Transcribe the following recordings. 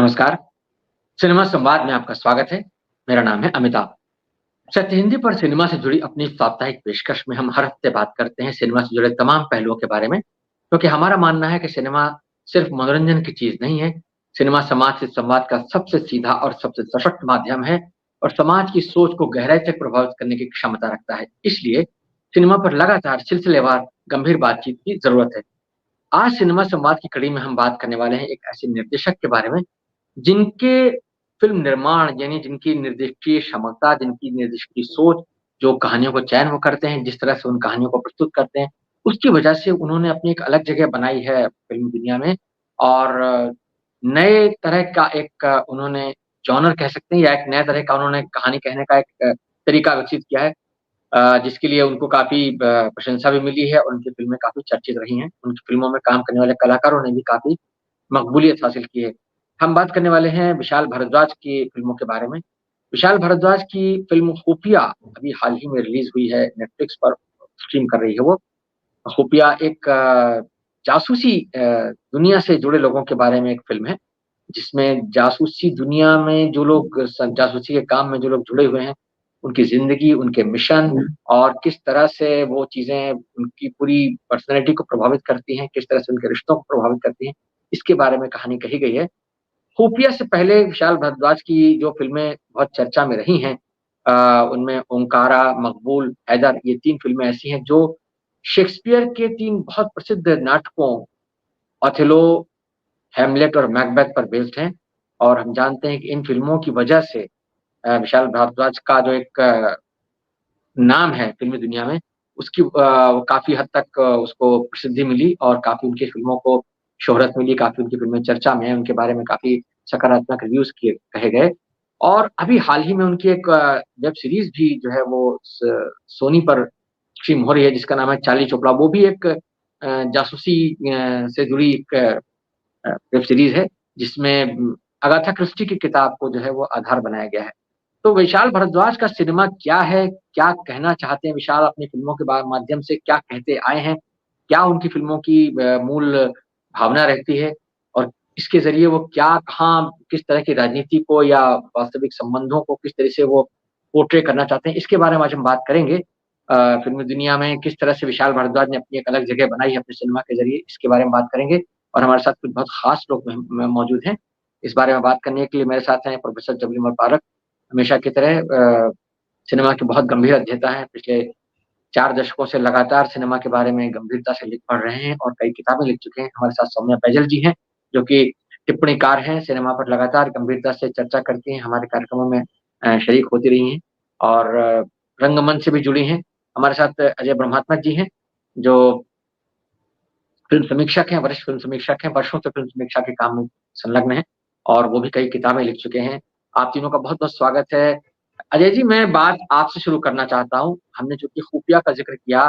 नमस्कार। सिनेमा संवाद में आपका स्वागत है। मेरा नाम है अमिताभ। सत्य हिंदी पर सिनेमा से जुड़ी अपनी साप्ताहिक पेशकश में हम हर हफ्ते बात करते हैं सिनेमा से जुड़े तमाम पहलुओं के बारे में, क्योंकि हमारा मानना है कि सिनेमा सिर्फ मनोरंजन की चीज़ नहीं है। सिनेमा समाज से संवाद का सबसे सीधा और सबसे सशक्त माध्यम है और समाज की सोच को गहराई तक प्रभावित करने की क्षमता रखता है। इसलिए सिनेमा पर लगातार सिलसिलेवार गंभीर बातचीत की ज़रूरत है। आज सिनेमा संवाद की कड़ी में हम बात करने वाले हैं एक ऐसे निर्देशक के बारे में जिनके फ़िल्म निर्माण यानी जिनकी निर्देशीय क्षमता, जिनकी निर्देश की सोच, जो कहानियों को चयन वो करते हैं, जिस तरह से उन कहानियों को प्रस्तुत करते हैं, उसकी वजह से उन्होंने अपनी एक अलग जगह बनाई है फ़िल्म दुनिया में और नए तरह का एक उन्होंने जॉनर कह सकते हैं या एक नए तरह का उन्होंने कहानी कहने का एक तरीका विकसित किया है जिसके लिए उनको काफ़ी प्रशंसा भी मिली है और उनकी फ़िल्में काफ़ी चर्चित रही हैं। उनकी फ़िल्मों में काम करने वाले कलाकारों ने भी काफ़ी मकबूलियत हासिल की है। हम बात करने वाले हैं विशाल भारद्वाज की फ़िल्मों के बारे में। विशाल भारद्वाज की फ़िल्म खुफिया अभी हाल ही में रिलीज़ हुई है, नेटफ्लिक्स पर स्ट्रीम कर रही है वो। खुफिया एक जासूसी दुनिया से जुड़े लोगों के बारे में एक फ़िल्म है, जिसमें जासूसी दुनिया में जो लोग जासूसी के काम में जो लोग जुड़े हुए हैं, उनकी ज़िंदगी, उनके मिशन और किस तरह से वो चीज़ें उनकी पूरी पर्सनैलिटी को प्रभावित करती हैं, किस तरह से उनके रिश्तों को प्रभावित करती हैं, इसके बारे में कहानी कही गई है। खुफिया से पहले विशाल भारद्वाज की जो फ़िल्में बहुत चर्चा में रही हैं उनमें ओंकारा, मकबूल, हैदर ये 3 फ़िल्में ऐसी हैं जो शेक्सपियर के 3 बहुत प्रसिद्ध नाटकों ओथेलो, हैमलेट और मैकबेथ पर बेस्ड हैं और हम जानते हैं कि इन फ़िल्मों की वजह से विशाल भारद्वाज का जो एक नाम है फ़िल्मी दुनिया में, उसकी वो काफ़ी हद तक उसको प्रसिद्धि मिली और काफ़ी उनकी फ़िल्मों को शोहरत मिली, काफ़ी उनकी फ़िल्में चर्चा में हैं, उनके बारे में काफ़ी सकारात्मक रिव्यूज़ किए कहे गए। और अभी हाल ही में उनकी एक वेब सीरीज़ भी जो है वो सोनी पर स्ट्रीम हो रही है जिसका नाम है चार्ली चोपड़ा। वो भी एक जासूसी से जुड़ी एक वेब सीरीज़ है जिसमें अगाथा क्रिस्टी की किताब को जो है वो आधार बनाया गया है। तो विशाल भारद्वाज का सिनेमा क्या है? क्या कहना चाहते हैं विशाल अपनी फ़िल्मों के माध्यम से क्या कहते आए हैं? क्या उनकी फ़िल्मों की मूल भावना रहती है? और इसके ज़रिए वो क्या, कहाँ, किस तरह की राजनीति को या वास्तविक संबंधों को किस तरह से वो पोर्ट्रे करना चाहते हैं? इसके बारे में आज हम बात करेंगे। फ़िल्मी दुनिया में किस तरह से विशाल भारद्वाज ने अपनी एक अलग जगह बनाई है अपने सिनेमा के ज़रिए, इसके बारे में बात करेंगे और हमारे साथ कुछ बहुत ख़ास लोग मौजूद हैं। इस बारे में बात करने के लिए मेरे साथ हैं प्रोफ़ेसर जबरी उमर फारूक। हमेशा की तरह सिनेमा के बहुत गंभीर अध्येता हैं, पिछले 4 दशकों से लगातार सिनेमा के बारे में गंभीरता से लिख पढ़ रहे हैं और कई किताबें लिख चुके हैं। हमारे साथ सौम्या बैजल जी हैं, जो कि टिप्पणीकार हैं, सिनेमा पर लगातार गंभीरता से चर्चा करती हैं, हमारे कार्यक्रमों में शरीक होती रही हैं और रंगमंच से भी जुड़ी हैं। हमारे साथ अजय ब्रह्मात्मक जी हैं, जो फ़िल्म समीक्षक हैं, वरिष्ठ फ़िल्म समीक्षक हैं, वर्षों से फ़िल्म समीक्षा के काम में संलग्न हैं और वो भी कई किताबें लिख चुके हैं। आप तीनों का बहुत-बहुत स्वागत है। अजय जी, मैं बात आपसे शुरू करना चाहता हूँ। हमने चूँकि खुफिया का ज़िक्र किया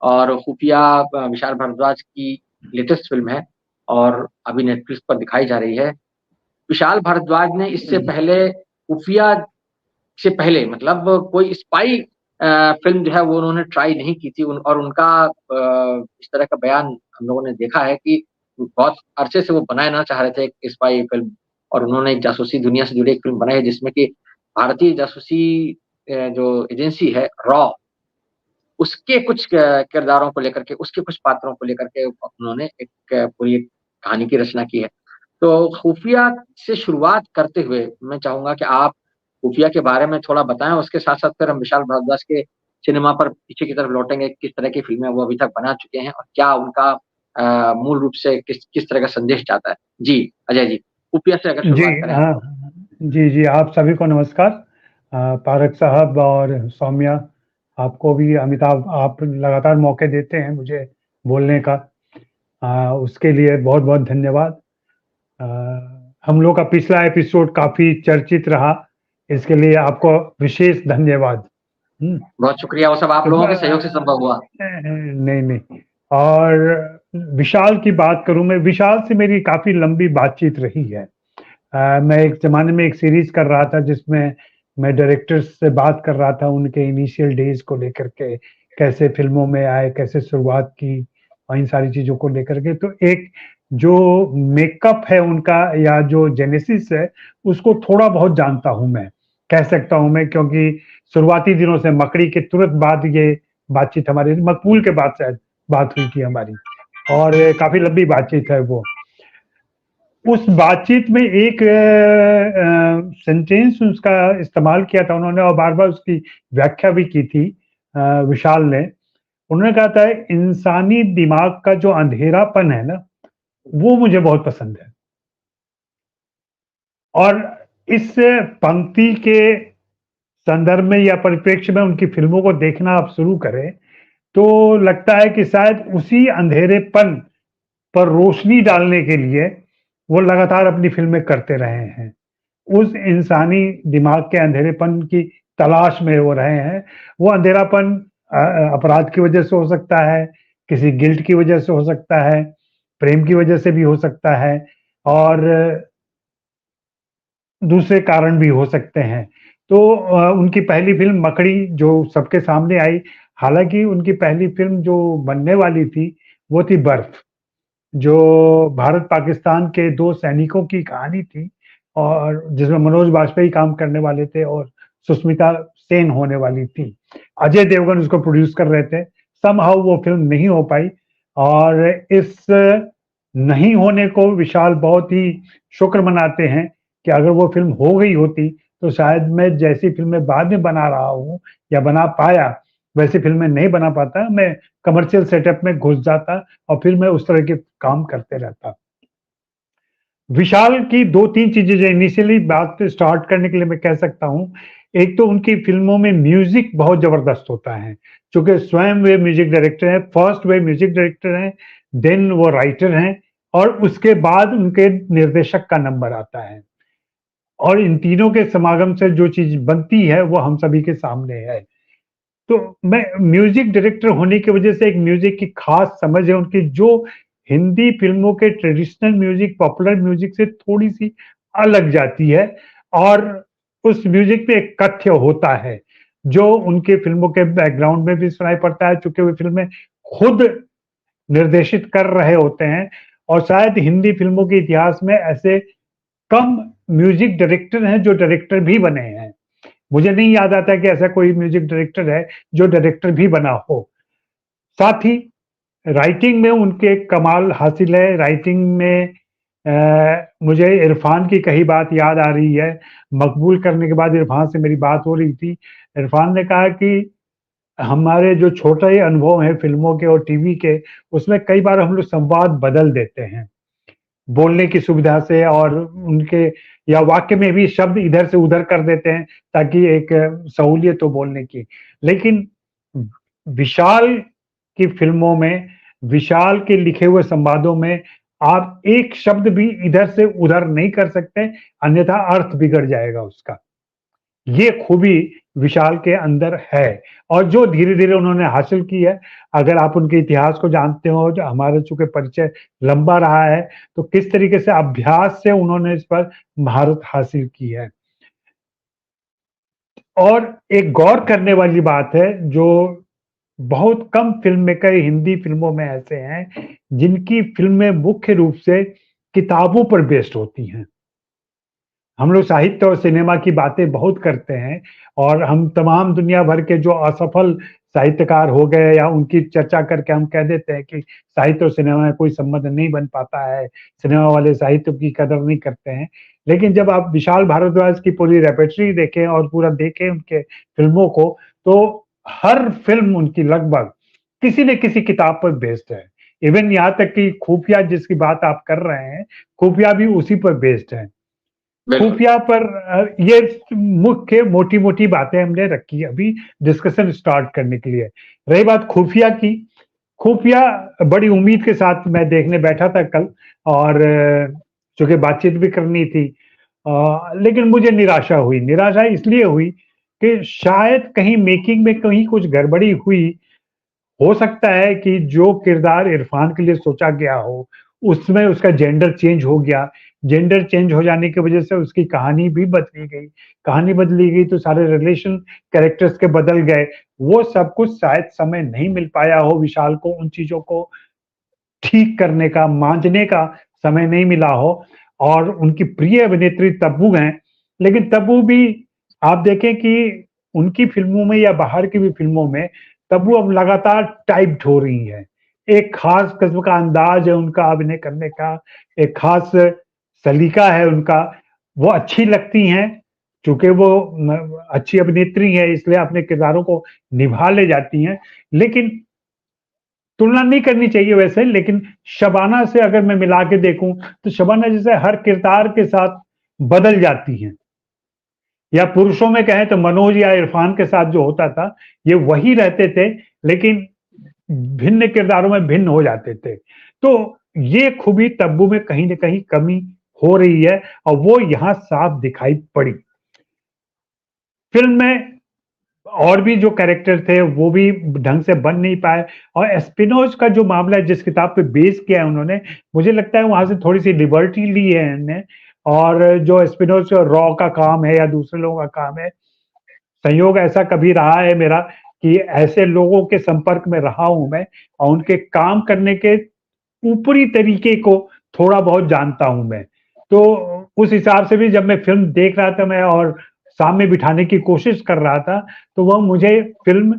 और खुफिया विशाल भारद्वाज की लेटेस्ट फ़िल्म है और अभी नेटफ्लिक्स पर दिखाई जा रही है। विशाल भारद्वाज ने इससे पहले खुफिया से पहले मतलब कोई स्पाई फ़िल्म जो है वो उन्होंने ट्राई नहीं की थी और उनका इस तरह का बयान हम लोगों ने देखा है कि बहुत अरसे से वो बनाना चाह रहे थे एक स्पाई फ़िल्म और उन्होंने एक जासूसी दुनिया से जुड़ी एक फ़िल्म बनाई है जिसमें कि भारतीय जासूसी जो एजेंसी है रॉ, उसके कुछ किरदारों को लेकर के, उसके कुछ पात्रों को लेकर के उन्होंने एक पूरी एक कहानी की रचना की है। तो खुफिया से शुरुआत करते हुए मैं चाहूँगा कि आप खुफिया के बारे में थोड़ा बताएँ, उसके साथ-साथ फिर हम विशाल भारद्वाज के सिनेमा पर पीछे की तरफ लौटेंगे, किस तरह की फ़िल्में वो अभी तक बना चुके हैं और क्या उनका मूल रूप से किस किस तरह का संदेश चाहता है? जी, अजय जी, खुफिया से अगर जी, शुरुआत करें आप तो। जी, आप सभी को नमस्कार। पारक साहब और सौम्या, आपको भी अमिताभ, आप लगातार मौके देते हैं मुझे बोलने का। उसके लिए बहुत-बहुत धन्यवाद। अ, हम लोग का पिछला एपिसोड काफ़ी चर्चित रहा, इसके लिए आपको विशेष धन्यवाद। हुँ। बहुत शुक्रिया, वो सब आप तो लोगों के सहयोग से संभव हुआ। नहीं। और विशाल की बात करूँ मैं, विशाल से मेरी काफ़ी लंबी बातचीत रही है। मैं एक ज़माने में एक सीरीज़ कर रहा था जिसमें मैं डायरेक्टर्स से बात कर रहा था उनके इनिशियल डेज़ को लेकर के, कैसे फ़िल्मों में आए, कैसे शुरुआत की, और इन सारी चीज़ों को लेकर के। तो एक जो मेकअप है उनका या जो जेनेसिस है, उसको थोड़ा बहुत जानता हूँ मैं, कह सकता हूँ मैं, क्योंकि शुरुआती दिनों से मकड़ी के तुरंत बाद ये बातचीत हमारी, मकबूल के बाद शायद बात हुई थी हमारी, और काफ़ी लंबी बातचीत है वो। उस बातचीत में एक सेंटेंस उसका इस्तेमाल किया था उन्होंने, और बार-बार उसकी व्याख्या भी की थी विशाल ने। उन्होंने कहा था, इंसानी दिमाग का जो अंधेरापन है ना, वो मुझे बहुत पसंद है। और इस पंक्ति के संदर्भ में या परिप्रेक्ष्य में उनकी फ़िल्मों को देखना आप शुरू करें, तो लगता है कि शायद उसी अंधेरेपन पर रोशनी डालने के लिए वो लगातार अपनी फ़िल्में करते रहे हैं। उस इंसानी दिमाग के अंधेरेपन की तलाश में वो रहे हैं। वो अंधेरापन अपराध की वजह से हो सकता है, किसी गिल्ट की वजह से हो सकता है, प्रेम की वजह से भी हो सकता है, और दूसरे कारण भी हो सकते हैं। तो उनकी पहली फ़िल्म मकड़ी जो सबके सामने आई, हालाँकि उनकी पहली फ़िल्म जो बनने वाली थी, वो थी बर्फ़, जो भारत-पाकिस्तान के 2 सैनिकों की कहानी थी, और जिसमें मनोज बाजपेयी काम करने वाले थे और सुष्मिता सेन होने वाली थी। अजय देवगन उसको प्रोड्यूस कर रहे थे। समहाउ वो फ़िल्म नहीं हो पाई, और इस नहीं होने को विशाल बहुत ही शुक्र मनाते हैं कि अगर वो फ़िल्म हो गई होती, तो शायद मैं जैसी फ़िल्में बाद में बना रहा हूँ या बना पाया, वैसी फ़िल्में नहीं बना पाता। मैं कमर्शियल सेटअप में घुस जाता और फिर मैं उस तरह के काम करते रहता। विशाल की 2-3 चीज़ें जो इनिशियली बात स्टार्ट करने के लिए मैं कह सकता हूँ, एक तो उनकी फ़िल्मों में म्यूज़िक बहुत ज़बरदस्त होता है, चूँकि स्वयं वे म्यूज़िक डायरेक्टर हैं, फर्स्ट वे म्यूज़िक डायरेक्टर हैं, देन वो राइटर हैं, और उसके बाद उनके निर्देशक का नंबर आता है। और इन तीनों के समागम से जो चीज़ बनती है, वो हम सभी के सामने है। तो मैं म्यूज़िक डायरेक्टर होने की वजह से एक म्यूज़िक की ख़ास समझ है उनकी, जो हिंदी फ़िल्मों के ट्रेडिशनल म्यूज़िक, पॉपुलर म्यूज़िक से थोड़ी-सी अलग जाती है, और उस म्यूज़िक में एक कथ्य होता है, जो उनके फ़िल्मों के बैकग्राउंड में भी सुनाई पड़ता है, चूँकि वे फ़िल्में खुद निर्देशित कर रहे होते हैं, और शायद हिंदी फ़िल्मों के इतिहास में ऐसे कम म्यूज़िक डायरेक्टर हैं, जो डायरेक्टर भी बने हैं। मुझे नहीं याद आता कि ऐसा कोई म्यूज़िक डायरेक्टर है, जो डायरेक्टर भी बना हो। साथ ही राइटिंग में उनके कमाल हासिल है। राइटिंग में मुझे इरफ़ान की कही बात याद आ रही है। मकबूल करने के बाद इरफ़ान से मेरी बात हो रही थी। इरफ़ान ने कहा कि हमारे जो छोटे अनुभव हैं फ़िल्मों के और टीवी के, उसमें कई बार हम लोग संवाद बदल देते हैं, बोलने की सुविधा से, और उनके या वाक्य में भी शब्द इधर से उधर कर देते हैं, ताकि एक सहूलियत हो बोलने की। लेकिन विशाल की फ़िल्मों में, विशाल के लिखे हुए संवादों में आप एक शब्द भी इधर से उधर नहीं कर सकते, अन्यथा अर्थ बिगड़ जाएगा उसका। ये खूबी विशाल के अंदर है, और जो धीरे-धीरे उन्होंने हासिल की है। अगर आप उनके इतिहास को जानते हो, जो हमारा चूँकि परिचय लंबा रहा है, तो किस तरीके से अभ्यास से उन्होंने इस पर महारत हासिल की है। और एक गौर करने वाली बात है, जो बहुत कम फ़िल्म मेकर हिंदी फ़िल्मों में ऐसे हैं, जिनकी फ़िल्में मुख्य रूप से किताबों पर बेस्ड होती हैं। हम लोग साहित्य और सिनेमा की बातें बहुत करते हैं, और हम तमाम दुनिया भर के जो असफल साहित्यकार हो गए, या उनकी चर्चा करके हम कह देते हैं कि साहित्य और सिनेमा में कोई संबंध नहीं बन पाता है, सिनेमा वाले साहित्य की कदर नहीं करते हैं। लेकिन जब आप विशाल भारद्वाज की पूरी रेperटरी देखें और पूरा देखें उनके फ़िल्मों को, तो हर फ़िल्म उनकी लगभग किसी न किसी किताब पर बेस्ड है। इवन यहाँ तक कि खुफिया जिसकी बात आप कर रहे हैं, खुफिया भी उसी पर बेस्ड है। बिल्कुल। खुफिया पर ये मुख्य मोटी-मोटी बातें हमने रखी अभी डिस्कशन स्टार्ट करने के लिए। रही बात खुफिया की, खुफिया बड़ी उम्मीद के साथ मैं देखने बैठा था कल, और चूँकि बातचीत भी करनी थी, लेकिन मुझे निराशा हुई। निराशा इसलिए हुई कि शायद कहीं मेकिंग में कहीं कुछ गड़बड़ी हुई। हो सकता है कि जो किरदार इरफ़ान के लिए सोचा गया हो, उसमें उसका जेंडर चेंज हो गया। जेंडर चेंज हो जाने की वज़ह से उसकी कहानी भी बदली गई। कहानी बदली गई तो सारे रिलेशन कैरेक्टर्स के बदल गए। वो सब कुछ शायद समय नहीं मिल पाया हो विशाल को उन चीज़ों को ठीक करने का, मांझने का समय नहीं मिला हो। और उनकी प्रिय अभिनेत्री तब्बू हैं, लेकिन तब्बू भी आप देखें कि उनकी फ़िल्मों में या बाहर की भी फ़िल्मों में तब्बू अब लगातार टाइप्ड हो रही हैं। एक ख़ास किस्म का अंदाज़ है उनका अभिनय करने का, एक ख़ास सलीका है उनका, वो अच्छी लगती हैं, चूँकि वो अच्छी अभिनेत्री हैं इसलिए अपने किरदारों को निभा ले जाती हैं। लेकिन तुलना नहीं करनी चाहिए वैसे, लेकिन शबाना से अगर मैं मिला के देखूँ, तो शबाना जैसे हर किरदार के साथ बदल जाती हैं। या पुरुषों में कहें तो मनोज या इरफान के साथ जो होता था, ये वही रहते थे, लेकिन भिन्न किरदारों में भिन्न हो जाते थे। तो ये खूबी तब्बू में कहीं न कहीं कमी हो रही है और वो यहाँ साफ दिखाई पड़ी। फ़िल्म में और भी जो कैरेक्टर थे वो भी ढंग से बन नहीं पाए और एस्पिनोज का जो मामला है जिस किताब पे बेस किया है उन्होंने, मुझे लगता है वहाँ से थोड़ी-सी लिबर्टी ली है इन्होंने। और जो एस्पिनोज रॉ का काम है या दूसरे लोगों का काम है, संयोग ऐसा कभी रहा है मेरा कि ऐसे लोगों के संपर्क में रहा हूँ मैं और उनके काम करने के ऊपरी तरीके को थोड़ा बहुत जानता हूँ मैं। तो उस हिसाब से भी जब मैं फ़िल्म देख रहा था मैं और सामने बिठाने की कोशिश कर रहा था, तो वह मुझे फ़िल्म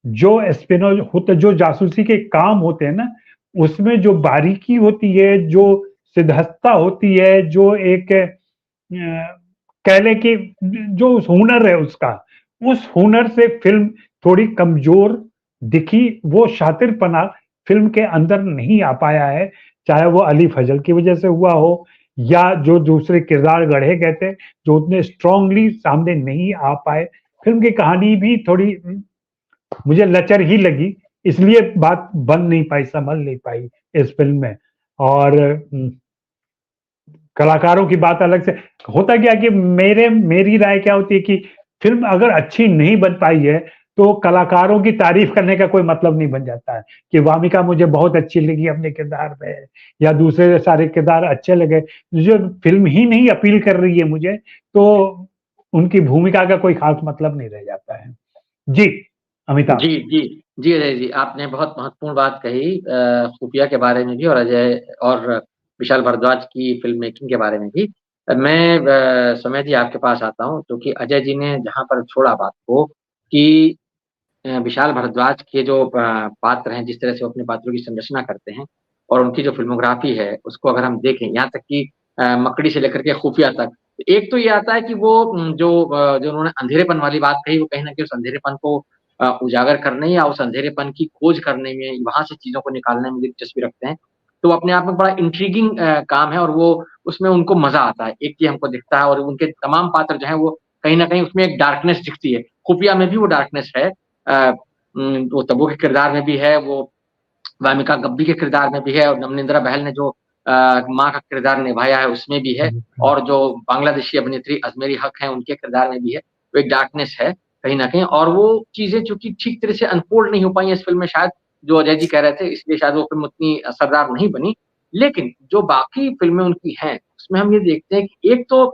जो एस्पिनोज होता जो जासूसी के काम होते हैं ना, उसमें जो बारीकी होती है, जो सिद्धहस्तता होती है, जो एक कह लें कि जो उस हुनर है उसका, उस हुनर से फ़िल्म थोड़ी कमज़ोर दिखी, वो शातिरपना फ़िल्म के अंदर नहीं आ पाया है, चाहे वो अली फज़ल की वज़ह से हुआ हो या जो दूसरे किरदार गढ़े गए थे, जो उतने स्ट्रॉन्गली सामने नहीं आ पाए। फ़िल्म की कहानी भी थोड़ी मुझे लचर ही लगी, इसलिए बात बन नहीं पाई, संभल नहीं पाई इस फ़िल्म में। और कलाकारों की बात अलग से होता क्या कि मेरी राय क्या होती है कि फ़िल्म अगर अच्छी नहीं बन पाई है, तो कलाकारों की तारीफ़ करने का कोई मतलब नहीं बन जाता है, कि वामिका मुझे बहुत अच्छी लगी अपने किरदार में या दूसरे सारे किरदार अच्छे लगे। जो फ़िल्म ही नहीं अपील कर रही है मुझे, तो उनकी भूमिका का कोई ख़ास मतलब नहीं रह जाता है। जी, जी, अमिताभ। जी। जी, अजय जी, आपने बहुत महत्वपूर्ण बात कही खुफिया के बारे में भी और अजय और विशाल भारद्वाज की फ़िल्म मेकिंग के बारे में भी। मैं सौम्या जी आपके पास आता हूँ क्योंकि अजय जी ने जहाँ पर छोड़ा बात को कि विशाल भारद्वाज के जो पात्र हैं, जिस तरह से वो अपने पात्रों की संरचना करते हैं और उनकी जो फ़िल्मोग्राफ़ी है, उसको अगर हम देखें, यहाँ तक कि मकड़ी से लेकर के खुफिया तक। एक तो ये आता है कि वो जो उन्होंने अंधेरेपन वाली बात कही, वो कहीं न कहीं उस अंधेरेपन को उजागर करने या उस अंधेरेपन की खोज करने में, वहाँ से चीज़ों को निकालने में दिलचस्पी रखते हैं। तो अपने आप में बड़ा इंट्रिगिंग काम है और वो उसमें उनको मज़ा आता है। एक ये हमको दिखता है और उनके तमाम पात्र जो हैं, वो कहीं न कहीं उसमें एक डार्कनेस दिखती है। खुफिया में भी वो डार्कनेस है। वो तब्बू के किरदार में भी है, वो वामिका गब्बी के किरदार में भी है और नमनिंद्रा बहल ने जो माँ का किरदार निभाया है, उसमें भी है और जो बांग्लादेशी अभिनेत्री अज़मेरी हक हैं, उनके किरदार में भी है। तो एक डार्कनेस है कहीं न कहीं और वो चीज़ें चूँकि ठीक तरह से अनफ़ोल्ड नहीं हो पाई हैं इस फ़िल्म में शायद, जो अजय जी कह रहे थे, इसलिए शायद वो फ़िल्म उतनी असरदार नहीं बनी। लेकिन जो बाकी फ़िल्में उनकी हैं, उसमें हम ये देखते हैं कि एक तो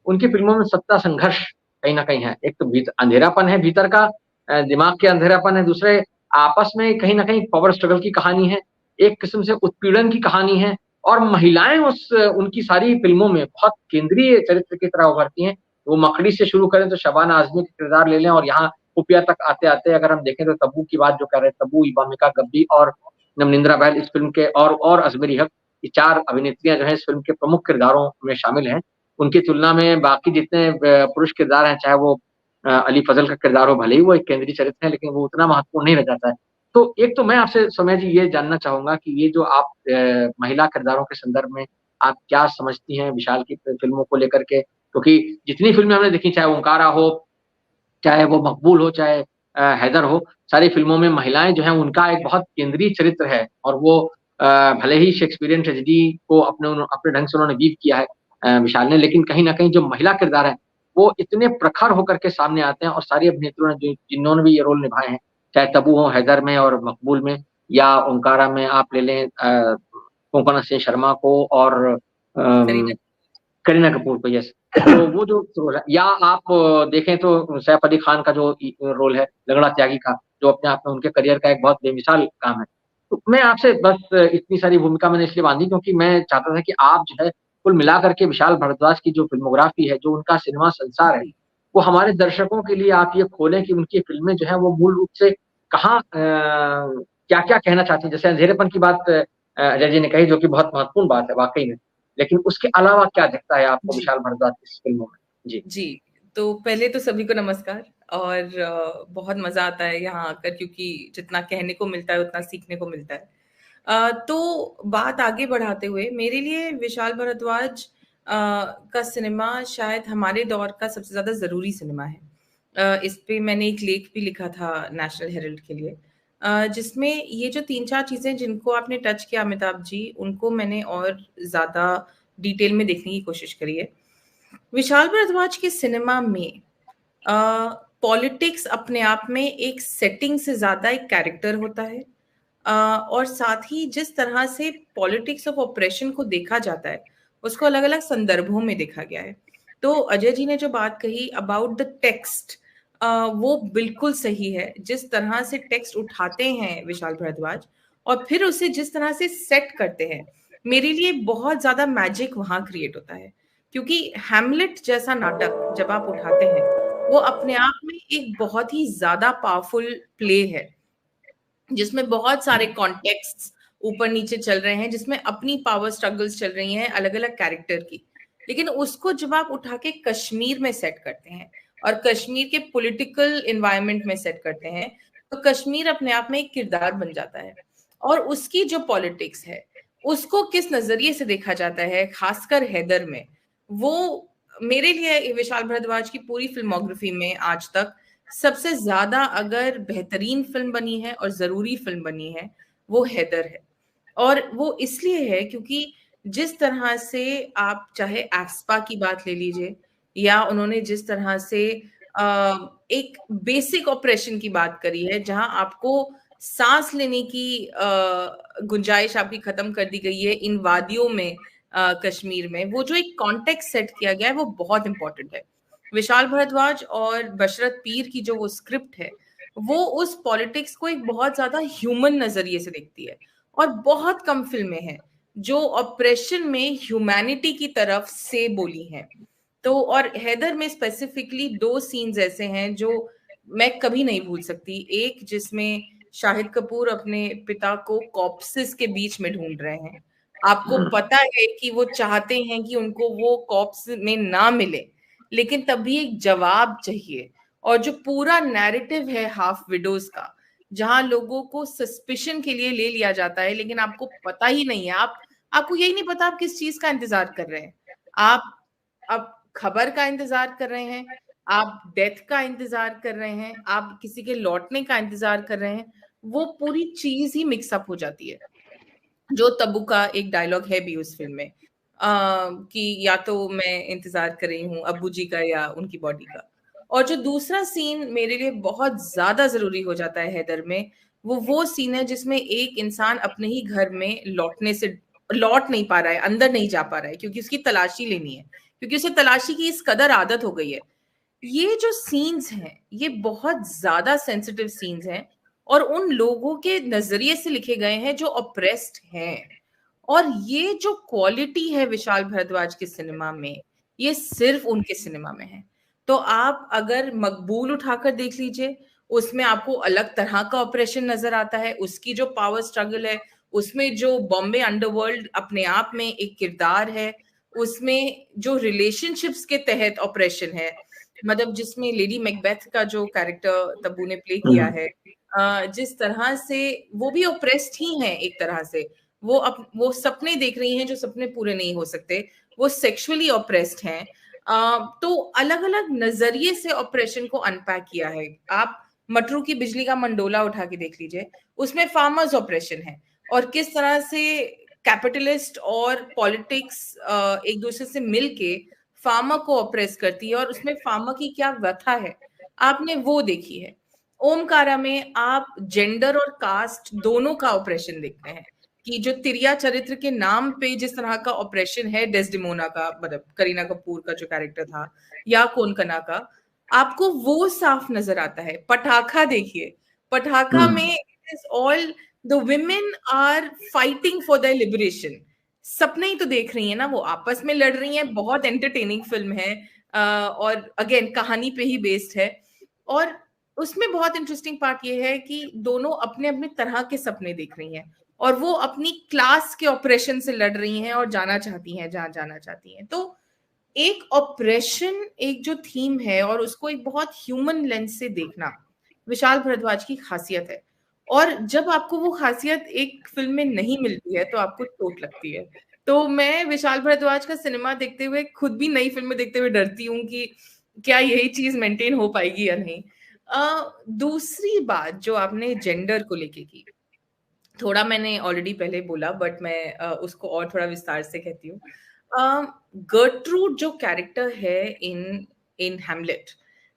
उनकी फ़िल्मों में सत्ता संघर्ष कहीं न कहीं है। एक तो अंधेरापन है भीतर का दिमाग के अंधेरापन है, दूसरे आपस में कहीं न कहीं पावर स्ट्रगल की कहानी है, एक किस्म से उत्पीड़न की कहानी है और महिलाएँ उस उनकी सारी फ़िल्मों में बहुत केंद्रीय चरित्र की तरह उभरती हैं। वो मकड़ी से शुरू करें तो शबाना आज़मी का किरदार ले लें और यहाँ खुफिया तक आते-आते अगर हम देखें तो तब्बू की बात जो कर रहे हैं, तब्बू, वामिका गब्बी और नमनिंद्रा बहल इस फ़िल्म के और अज़मेरी हक, ये 4 अभिनेत्रियाँ जो हैं इस फ़िल्म के प्रमुख किरदारों में शामिल हैं। उनकी तुलना में बाकी जितने पुरुष किरदार हैं, चाहे वो अली फज़ल का किरदार हो, भले ही वो एक केंद्रीय चरित्र है, लेकिन वो उतना महत्वपूर्ण नहीं रह जाता है। तो एक तो मैं आपसे सौम्या जी ये जानना चाहूँगा कि ये जो आप महिला किरदारों के संदर्भ में आप क्या समझती हैं विशाल की फ़िल्मों को लेकर के? क्योंकि जितनी फ़िल्में हमने देखी, चाहे ओंकारा हो, चाहे वो मकबूल हो, चाहे हैदर हो, सारी फ़िल्मों में महिलाएँ जो हैं उनका एक बहुत केंद्रीय चरित्र है और वो भले ही शेक्सपियरियन ट्रेजेडी को अपने ढंग से उन्होंने वीव किया है विशाल ने, लेकिन कहीं न कहीं जो महिला किरदार हैं, वो इतने प्रखर होकर के सामने आते हैं और सारी अभिनेत्रियों ने जिन्होंने भी ये रोल निभाए हैं, चाहे तब्बू हो, हैदर में और मकबूल में या ओंकारा में आप ले लें कोंकणा सिंह शर्मा को और अम, करीना कपूर को यस। तो वो जो रोल है या आप देखें तो सैफ अली खान का जो रोल है लंगड़ा त्यागी का, जो अपने आप में उनके करियर का एक बहुत बेमिसाल काम है। तो मैं आपसे बस इतनी सारी भूमिका मैंने इसलिए बाँधी क्योंकि मैं चाहता था कि आप जो है कुल मिलाकर के विशाल भारद्वाज की जो फ़िल्मोग्राफ़ी है, जो उनका सिनेमा संसार है, जी वो हमारे दर्शकों के लिए आप ये खोलें कि उनकी फ़िल्में जो हैं वो मूल रूप से कहाँ क्या-क्या कहना चाहती हैं। जैसे अंधेरेपन की बात अजय जी ने कही जो कि बहुत महत्वपूर्ण बात है वाक़ई में। लेकिन उसके अलावा क्या दिखता है आपको जी विशाल भारद्वाज की फ़िल्मों में? जी। जी। तो पहले तो सभी को नमस्कार। और बहुत मजा आता है यहाँ आकर, क्योंकि जितना कहने को मिलता है उतना सीखने को मिलता है। तो बात आगे बढ़ाते हुए, मेरे लिए विशाल भारद्वाज का सिनेमा शायद हमारे दौर का सबसे ज्यादा जरूरी सिनेमा है। इस पे मैंने एक लेख भी लिखा था नेशनल हेरल्ड के लिए, जिसमें ये जो 3-4 चीजें जिनको आपने टच किया अमिताभ जी, उनको मैंने और ज्यादा डिटेल में देखने की कोशिश करी है। विशाल भारद्वाज के सिनेमा में पॉलिटिक्स अपने आप में एक सेटिंग से ज्यादा एक कैरेक्टर होता है। और साथ ही जिस तरह से पॉलिटिक्स ऑफ ऑपरेशन को देखा जाता है, उसको अलग अलग संदर्भों में देखा गया है। तो अजय जी ने जो बात कही अबाउट द टेक्स्ट, वो बिल्कुल सही है। जिस तरह से टेक्स्ट उठाते हैं विशाल भारद्वाज और फिर उसे जिस तरह से सेट करते हैं, मेरे लिए बहुत ज्यादा मैजिक वहां क्रिएट होता है। क्योंकि हैमलेट जैसा नाटक जब आप उठाते हैं, वो अपने आप में एक बहुत ही ज्यादा पावरफुल प्ले है, जिसमें बहुत सारे कॉन्टेक्स्ट्स ऊपर नीचे चल रहे हैं, जिसमें अपनी पावर स्ट्रगल्स चल रही हैं अलग अलग कैरेक्टर की। लेकिन उसको जब आप उठा के कश्मीर में सेट करते हैं और कश्मीर के पॉलिटिकल एनवायरनमेंट में सेट करते हैं, तो कश्मीर अपने आप में एक किरदार बन जाता है। और उसकी जो पॉलिटिक्स है, उसको किस नजरिए से देखा जाता है, खासकर हैदर में, वो मेरे लिए विशाल भारद्वाज की पूरी फिल्मोग्राफी में आज तक सबसे ज्यादा अगर बेहतरीन फिल्म बनी है और जरूरी फिल्म बनी है, वो हैदर है। और वो इसलिए है क्योंकि जिस तरह से आप चाहे एस्पा की बात ले लीजिए, या उन्होंने जिस तरह से एक बेसिक ऑपरेशन की बात करी है, जहां आपको सांस लेने की गुंजाइश आपकी खत्म कर दी गई है इन वादियों में, कश्मीर में, वो जो एक कॉन्टेक्स्ट सेट किया गया है वो बहुत इंपॉर्टेंट है। विशाल भारद्वाज और बशरत पीर की जो वो स्क्रिप्ट है, वो उस पॉलिटिक्स को एक बहुत ज्यादा ह्यूमन नजरिए से देखती है। और बहुत कम फिल्में हैं जो ऑपरेशन में ह्यूमैनिटी की तरफ से बोली हैं। तो और हैदर में स्पेसिफिकली 2 सीन्स ऐसे हैं जो मैं कभी नहीं भूल सकती। एक जिसमें शाहिद कपूर अपने पिता को कॉप्सिस के बीच में ढूंढ रहे हैं। आपको पता है कि वो चाहते हैं कि उनको वो कॉप्स में ना मिले, लेकिन तभी एक जवाब चाहिए। और जो पूरा नैरेटिव है हाफ विडोज का, जहां लोगों को सस्पिशन के लिए ले लिया जाता है, लेकिन आपको पता ही नहीं है, आपको यही नहीं पता आप किस चीज का इंतजार कर रहे हैं। आप खबर का इंतजार कर रहे हैं, आप डेथ का इंतजार कर रहे हैं, आप किसी के लौटने का इंतजार कर रहे हैं। वो पूरी चीज ही मिक्सअप हो जाती है। जो तब्बू का एक डायलॉग है भी उस फिल्म में, कि या तो मैं इंतजार कर रही हूँ अब्बू जी का या उनकी बॉडी का। और जो दूसरा सीन मेरे लिए बहुत ज्यादा जरूरी हो जाता है हैदर में, वो सीन है जिसमें एक इंसान अपने ही घर में लौट नहीं पा रहा है, अंदर नहीं जा पा रहा है, क्योंकि उसकी तलाशी लेनी है, क्योंकि उसे तलाशी की इस कदर आदत हो गई है। ये जो सीन्स हैं, ये बहुत ज्यादा सेंसिटिव सीन्स हैं, और उन लोगों के नजरिए से लिखे गए हैं जो ऑप्रेस्ड हैं। और ये जो क्वालिटी है विशाल भारद्वाज के सिनेमा में, ये सिर्फ उनके सिनेमा में है। तो आप अगर मकबूल उठाकर देख लीजिए, उसमें आपको अलग तरह का ऑपरेशन नजर आता है, उसकी जो पावर स्ट्रगल है, उसमें जो बॉम्बे अंडरवर्ल्ड अपने आप में एक किरदार है, उसमें जो रिलेशनशिप्स के तहत ऑपरेशन है, मतलब जिसमें लेडी मैकबेथ का जो कैरेक्टर तब्बू ने प्ले किया है, जिस तरह से वो भी ओप्रेस्ड ही हैं एक तरह से। वो सपने देख रही हैं जो सपने पूरे नहीं हो सकते, वो सेक्सुअली ऑप्रेस्ड हैं। तो अलग अलग नजरिए से ऑपरेशन को अनपैक किया है। आप मटरू की बिजली का मंडोला उठा के देख लीजिए, उसमें फार्मर्स ऑपरेशन है, और किस तरह से कैपिटलिस्ट और पॉलिटिक्स एक दूसरे से मिलके फार्मर को ऑप्रेस करती है, और उसमें फार्मर की क्या व्यथा है, आपने वो देखी है। ओमकारा में आप जेंडर और कास्ट दोनों का ऑपरेशन देखते हैं, कि जो तिरिया चरित्र के नाम पे जिस तरह का ऑपरेशन है डेस्डिमोना का, मतलब करीना कपूर का जो कैरेक्टर था, या कोनकना का, आपको वो साफ नजर आता है। पटाखा देखिए, पटाखा में it is all the women are fighting for their liberation. सपने ही तो देख रही है ना, वो आपस में लड़ रही हैं। बहुत एंटरटेनिंग फिल्म है, और अगेन कहानी पे ही बेस्ड है। और उसमें बहुत इंटरेस्टिंग पार्ट ये है कि दोनों अपने अपने तरह के सपने देख रही हैं, और वो अपनी क्लास के ऑपरेशन से लड़ रही हैं और जाना चाहती हैं जहां जाना चाहती हैं। तो एक ऑपरेशन, एक जो थीम है, और उसको एक बहुत ह्यूमन लेंस से देखना विशाल भारद्वाज की खासियत है। और जब आपको वो खासियत एक फिल्म में नहीं मिलती है तो आपको चोट लगती है। तो मैं विशाल भारद्वाज का सिनेमा देखते हुए खुद भी नई फिल्में देखते हुए डरती हूँ कि क्या यही चीज मेंटेन हो पाएगी या नहीं। दूसरी बात जो आपने जेंडर को लेके की, थोड़ा मैंने ऑलरेडी पहले बोला, बट मैं उसको और थोड़ा विस्तार से कहती हूँ। गर्ट्रूड जो कैरेक्टर है in in Hamlet,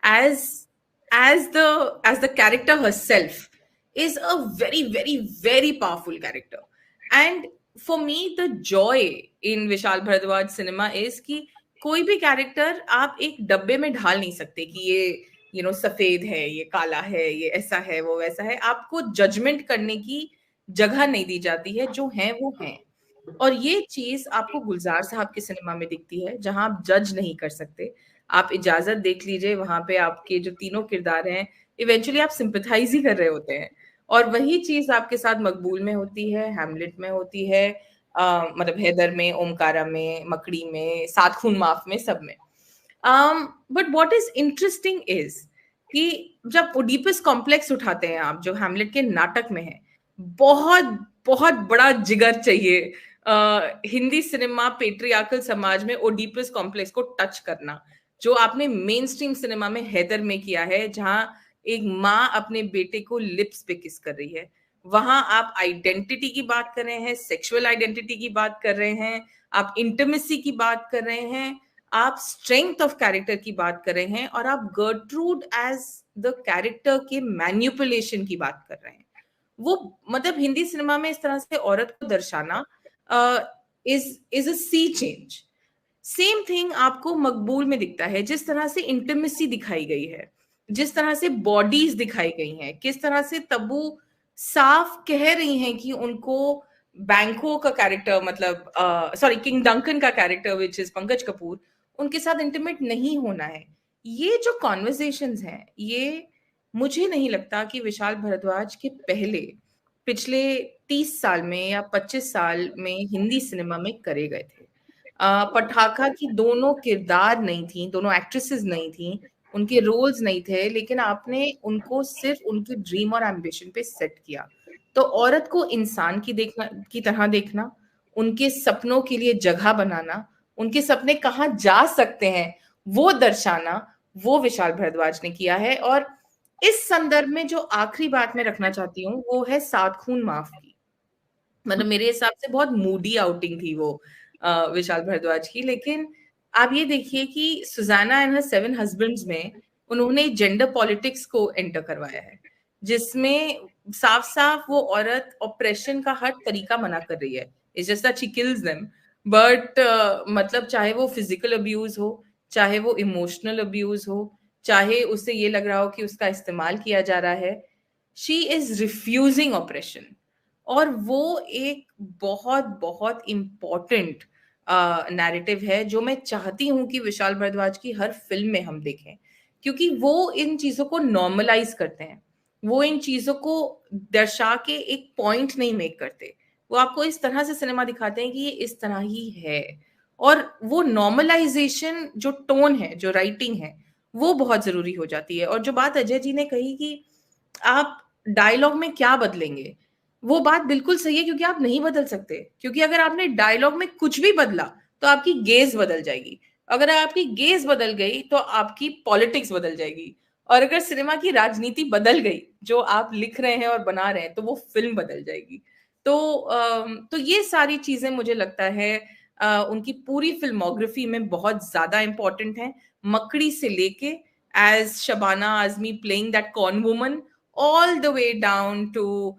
as as the character herself is a very very very powerful character. And for me the joy in Vishal Bhardwaj cinema is कि कोई भी कैरेक्टर आप एक डब्बे में ढाल नहीं सकते कि ये सफेद है, ये काला है, ये ऐसा है, वो वैसा है। आपको जजमेंट करने की जगह नहीं दी जाती है, जो है वो है। और ये चीज आपको गुलजार साहब के सिनेमा में दिखती है, जहां आप जज नहीं कर सकते। आप इजाजत देख लीजिए, वहां पे आपके जो तीनों किरदार हैं, इवेंचुअली आप सिंपथाइज ही कर रहे होते हैं। और वही चीज आपके साथ मकबूल में होती है, हैमलेट में होती है, मतलब हैदर में, ओमकारा में, मकड़ी में, सात खून माफ में, सब में। But what is interesting is कि जब ओडिपस कॉम्प्लेक्स उठाते हैं आप, जो हैमलेट के नाटक में है, बहुत बहुत बड़ा जिगर चाहिए हिंदी सिनेमा पेट्रियार्कल समाज में ओडिपस कॉम्प्लेक्स को टच करना, जो आपने मेन स्ट्रीम सिनेमा में हैदर में किया है, जहां एक माँ अपने बेटे को लिप्स पे किस कर रही है। वहां आप आइडेंटिटी की बात कर रहे हैं, सेक्सुअल आइडेंटिटी की बात कर रहे हैं, आप इंटीमेसी की बात कर रहे हैं, आप स्ट्रेंथ ऑफ कैरेक्टर की बात कर रहे हैं, और आप गर्ट्रूड एज द कैरेक्टर के मैन्युपुलेशन की बात कर रहे हैं। वो मतलब हिंदी सिनेमा में इस तरह से औरत को दर्शाना is a sea change. Same thing आपको मकबूल में दिखता है, जिस तरह से इंटीमेसी दिखाई गई है, जिस तरह से बॉडीज दिखाई गई हैं, किस तरह से तब्बू साफ कह रही हैं कि उनको बैंको का कैरेक्टर, मतलब सॉरी किंग डंकन का character which is Pankaj Kapoor, उनके साथ इंटीमेट नहीं होना है। ये जो कॉन्वर्सेशंस हैं, ये मुझे नहीं लगता कि विशाल भारद्वाज के पहले पिछले 30 साल में या 25 साल में हिंदी सिनेमा में करे गए थे। पठाखा की दोनों किरदार नहीं थी, दोनों एक्ट्रेसेस नहीं थी, उनके रोल्स नहीं थे, लेकिन आपने उनको सिर्फ उनकी ड्रीम और एम्बिशन पे सेट किया। तो औरत को इंसान की तरह देखना, उनके सपनों के लिए जगह बनाना, उनके सपने कहाँ जा सकते हैं वो दर्शाना, वो विशाल भारद्वाज ने किया है। और इस संदर्भ में जो आखिरी बात मैं रखना चाहती हूँ वो है सात खून माफ की। मतलब मेरे हिसाब से बहुत मूडी आउटिंग थी वो विशाल भारद्वाज की। लेकिन आप ये देखिए कि सुजाना एंड हर 7 हस्बैंड्स में उन्होंने जेंडर पॉलिटिक्स को एंटर करवाया है, जिसमें साफ साफ वो औरत ऑपरेशन का हर तरीका मना कर रही है। It's just that she kills them, but मतलब चाहे वो फिजिकल अब्यूज हो, चाहे वो इमोशनल अब्यूज हो, चाहे उसे ये लग रहा हो कि उसका इस्तेमाल किया जा रहा है, शी इज रिफ्यूजिंग ऑपरेशन। और वो एक बहुत बहुत इम्पोर्टेंट नैरेटिव है, जो मैं चाहती हूं कि विशाल भारद्वाज की हर फिल्म में हम देखें, क्योंकि वो इन चीजों को नॉर्मलाइज करते हैं। वो इन चीजों को दर्शा के एक पॉइंट नहीं मेक करते, वो आपको इस तरह से सिनेमा दिखाते हैं कि ये इस तरह ही है। और वो नॉर्मलाइजेशन, जो टोन है, जो राइटिंग है, वो बहुत जरूरी हो जाती है। और जो बात अजय जी ने कही कि आप डायलॉग में क्या बदलेंगे, वो बात बिल्कुल सही है, क्योंकि आप नहीं बदल सकते। क्योंकि अगर आपने डायलॉग में कुछ भी बदला तो आपकी गेज बदल जाएगी, अगर आपकी गेज बदल गई तो आपकी पॉलिटिक्स बदल जाएगी, और अगर सिनेमा की राजनीति बदल गई, जो आप लिख रहे हैं और बना रहे हैं, तो वो फिल्म बदल जाएगी। तो ये सारी चीजें मुझे लगता है उनकी पूरी फिल्मोग्राफी में बहुत ज्यादा इंपॉर्टेंट है। मकड़ी से लेके as Shabana Azmi playing that crone woman, all the way down to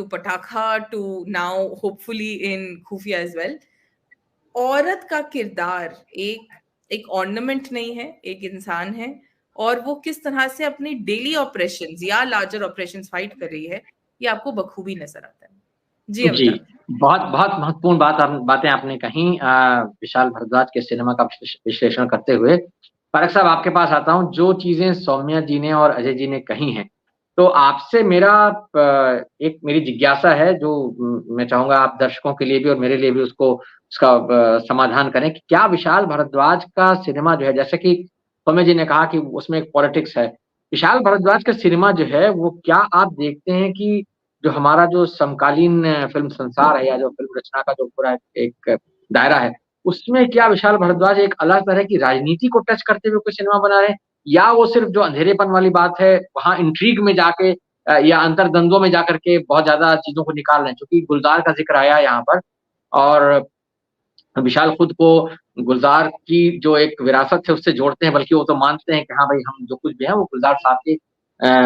Patakha, to now hopefully in Khufia as well. औरत का किरदार एक ऑर्नामेंट नहीं है, एक इंसान है। और वो किस तरह से अपनी डेली ऑपरेशंस या लार्जर ऑपरेशंस फाइट कर रही है, ये आपको बखूबी नजर आता है। जी जी, अमिताभ। बहुत बहुत महत्वपूर्ण बातें आपने कहीं विशाल भारद्वाज के सिनेमा का विश्लेषण करते हुए। फारूक साहब, आपके पास आता हूँ, जो चीज़ें सौम्या जी ने और अजय जी ने कही हैं, तो आपसे एक मेरी जिज्ञासा है जो मैं चाहूँगा आप दर्शकों के लिए भी और मेरे लिए भी उसका समाधान करें कि क्या विशाल भारद्वाज का सिनेमा जो है, जैसे कि सौम्या जी ने कहा कि उसमें एक पॉलिटिक्स है। विशाल भारद्वाज का सिनेमा जो है, वो क्या आप देखते हैं कि जो हमारा जो समकालीन फ़िल्म संसार है या जो फ़िल्म रचना का जो पूरा एक दायरा है, उसमें क्या विशाल भारद्वाज एक अलग तरह की राजनीति को टच करते हुए कोई सिनेमा बना रहे हैं? या वो सिर्फ़ जो अंधेरेपन वाली बात है, वहाँ इंट्रिग में जाके या अंतर्द्वंदों में जाकर के बहुत ज़्यादा चीज़ों को निकाल रहे हैं? चूँकि गुलज़ार का ज़िक्र आया यहाँ पर और विशाल खुद को गुलज़ार की जो एक विरासत है उससे जोड़ते हैं, बल्कि वो तो मानते हैं कि हाँ भाई, हम जो कुछ भी हैं वो गुलज़ार साहब की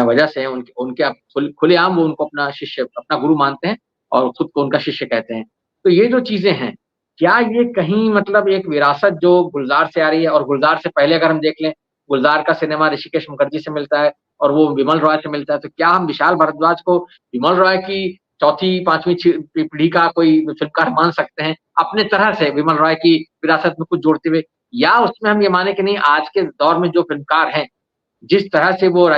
वजह से है। उनके उनके आप खुलेआम वो उनको अपना शिष्य, अपना गुरु मानते हैं और खुद को उनका शिष्य कहते हैं। तो ये जो चीज़ें हैं, क्या ये कहीं मतलब एक विरासत जो गुलज़ार से आ रही है और गुलज़ार से पहले अगर हम देख लें, गुलज़ार का सिनेमा ऋषिकेश मुखर्जी से मिलता है और वो विमल रॉय से मिलता है, तो क्या हम विशाल भारद्वाज को विमल रॉय की चौथी, 5वीं पीढ़ी का कोई फ़िल्मकार मान सकते हैं, अपने तरह से विमल रॉय की विरासत में कुछ जोड़ते हुए? या उसमें हम ये माने कि नहीं, आज के दौर में जो फ़िल्मकार हैं, जिस तरह से वो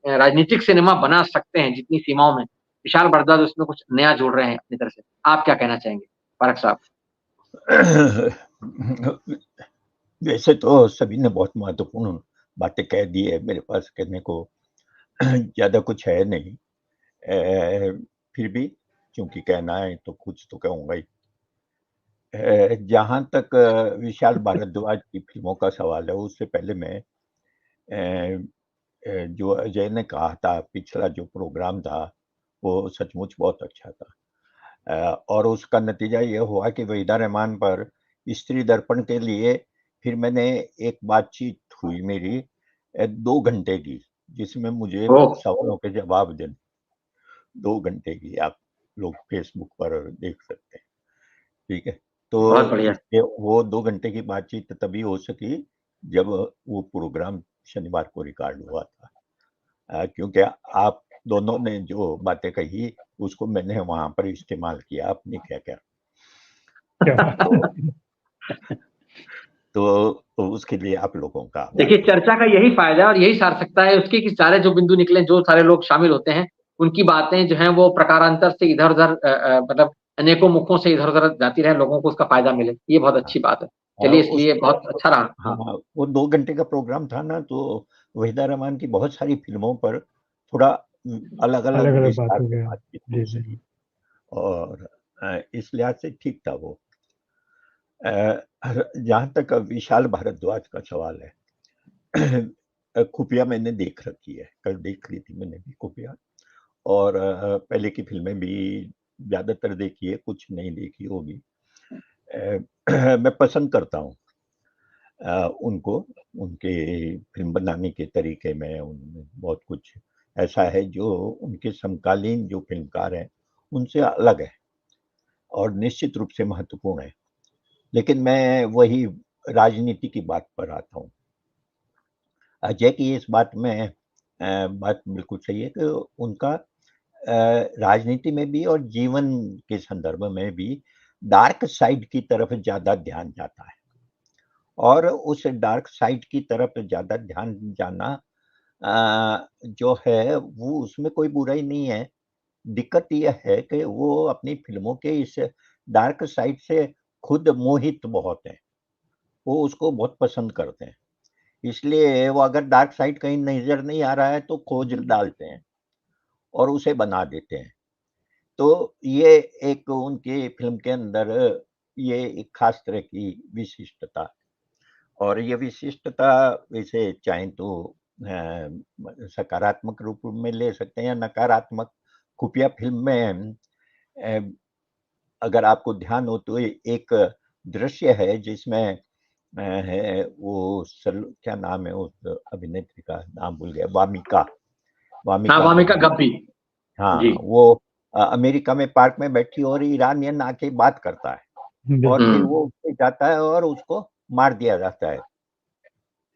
राजनीतिक सिनेमा बना सकते हैं जितनी सीमाओं में, विशाल भारद्वाज उसमें कुछ नया जोड़ रहे हैं अपनी तरफ से। आप क्या कहना चाहेंगे? फारूक साहब? वैसे तो सभी ने बहुत महत्वपूर्ण बातें कह दी है, मेरे पास कहने को ज़्यादा कुछ है नहीं। फिर भी क्योंकि कहना है तो कुछ तो कहूँगा ही। जहाँ तक विशाल भारद्वाज की फ़िल्मों का सवाल है, उससे पहले मैं जो अजय ने कहा था, पिछला जो प्रोग्राम था, वो सचमुच बहुत अच्छा था। और उसका नतीजा ये हुआ कि वहीदा रहमान पर स्त्री दर्पण के लिए फिर मैंने एक बातचीत हुई मेरी 2 घंटे की, जिसमें मुझे ओह! सवालों के जवाब देने 2 घंटे की आप लोग फ़ेसबुक पर देख सकते हैं, ठीक है? बहुत तो बढ़िया। ये वो 2 घंटे की बातचीत तभी हो सकी जब वो प्रोग्राम शनिवार को रिकॉर्ड हुआ था। क्योंकि आप दोनों ने जो बातें कही, उसको मैंने वहाँ पर इस्तेमाल किया अपनी क्या-क्या। क्या बात तो है। तो उसके लिए आप लोगों का आभार। देखिए, चर्चा का यही फ़ायदा है और यही सार्थकता है उसकी कि सारे जो बिंदु निकले, जो सारे लोग शामिल होते हैं, उनकी बातें जो हैं वो प्रकारांतर से इधर-उधर मतलब अनेकों मुखों से इधर-उधर जाती रहें, लोगों को उसका फ़ायदा मिले। ये बहुत अच्छी बात है। चलिए, इसलिए उसमें बहुत अच्छा रहा। हाँ। हाँ, वो 2 घंटे का प्रोग्राम था ना, तो वहीदा रहमान की बहुत सारी फ़िल्मों पर थोड़ा अलग-अलग अलग-अलग बात विस्तार हो से गया। बातचीत हो जी, जी। सकी और इस लिहाज से ठीक था वो। जहाँ तक विशाल भारद्वाज का सवाल है, खुफिया मैंने देख रखी है, कल देख ली थी मैंने भी खुफिया और पहले की फ़िल्में भी ज़्यादातर देखी है, कुछ नहीं देखी होगी। मैं पसंद करता हूँ उनको, उनके फ़िल्म बनाने के तरीके में, उनमें बहुत कुछ ऐसा है जो उनके समकालीन जो फ़िल्मकार हैं, उनसे अलग है और निश्चित रूप से महत्वपूर्ण है। लेकिन मैं वही राजनीति की बात पर आता हूँ। अजय की इस बात में बात बिल्कुल सही है कि उनका राजनीति में भी और जीवन के संदर्भ में भी डार्क साइड की तरफ ज़्यादा ध्यान जाता है और उस डार्क साइड की तरफ ज़्यादा ध्यान जाना जो है वो उसमें कोई बुराई नहीं है। दिक्कत ये है कि वो अपनी फ़िल्मों के इस डार्क साइड से खुद मोहित बहुत हैं। वो उसको बहुत पसंद करते हैं। इसलिए वो अगर डार्क साइड कहीं नज़र नहीं आ रहा है तो खोज डालते हैं और उसे बना देते हैं। तो ये एक उनकी फ़िल्म के अंदर ये एक ख़ास तरह की विशिष्टता और ये विशिष्टता वैसे चाहें तो सकारात्मक रूप में ले सकते हैं या नकारात्मक। खुफिया फ़िल्म में अ, अगर आपको ध्यान हो तो एक दृश्य है जिसमें है वो क्या नाम है उस अभिनेत्री का नाम भूल गया, वामिका हाँ, वामिका वामिका गब्बी। गब्बी। जी। हाँ, वो अमेरिका में पार्क में बैठी और ईरानियन आके बात करता है और बिल्कुल। फिर हुँ। वो उठ के जाता है और उसको मार दिया जाता है।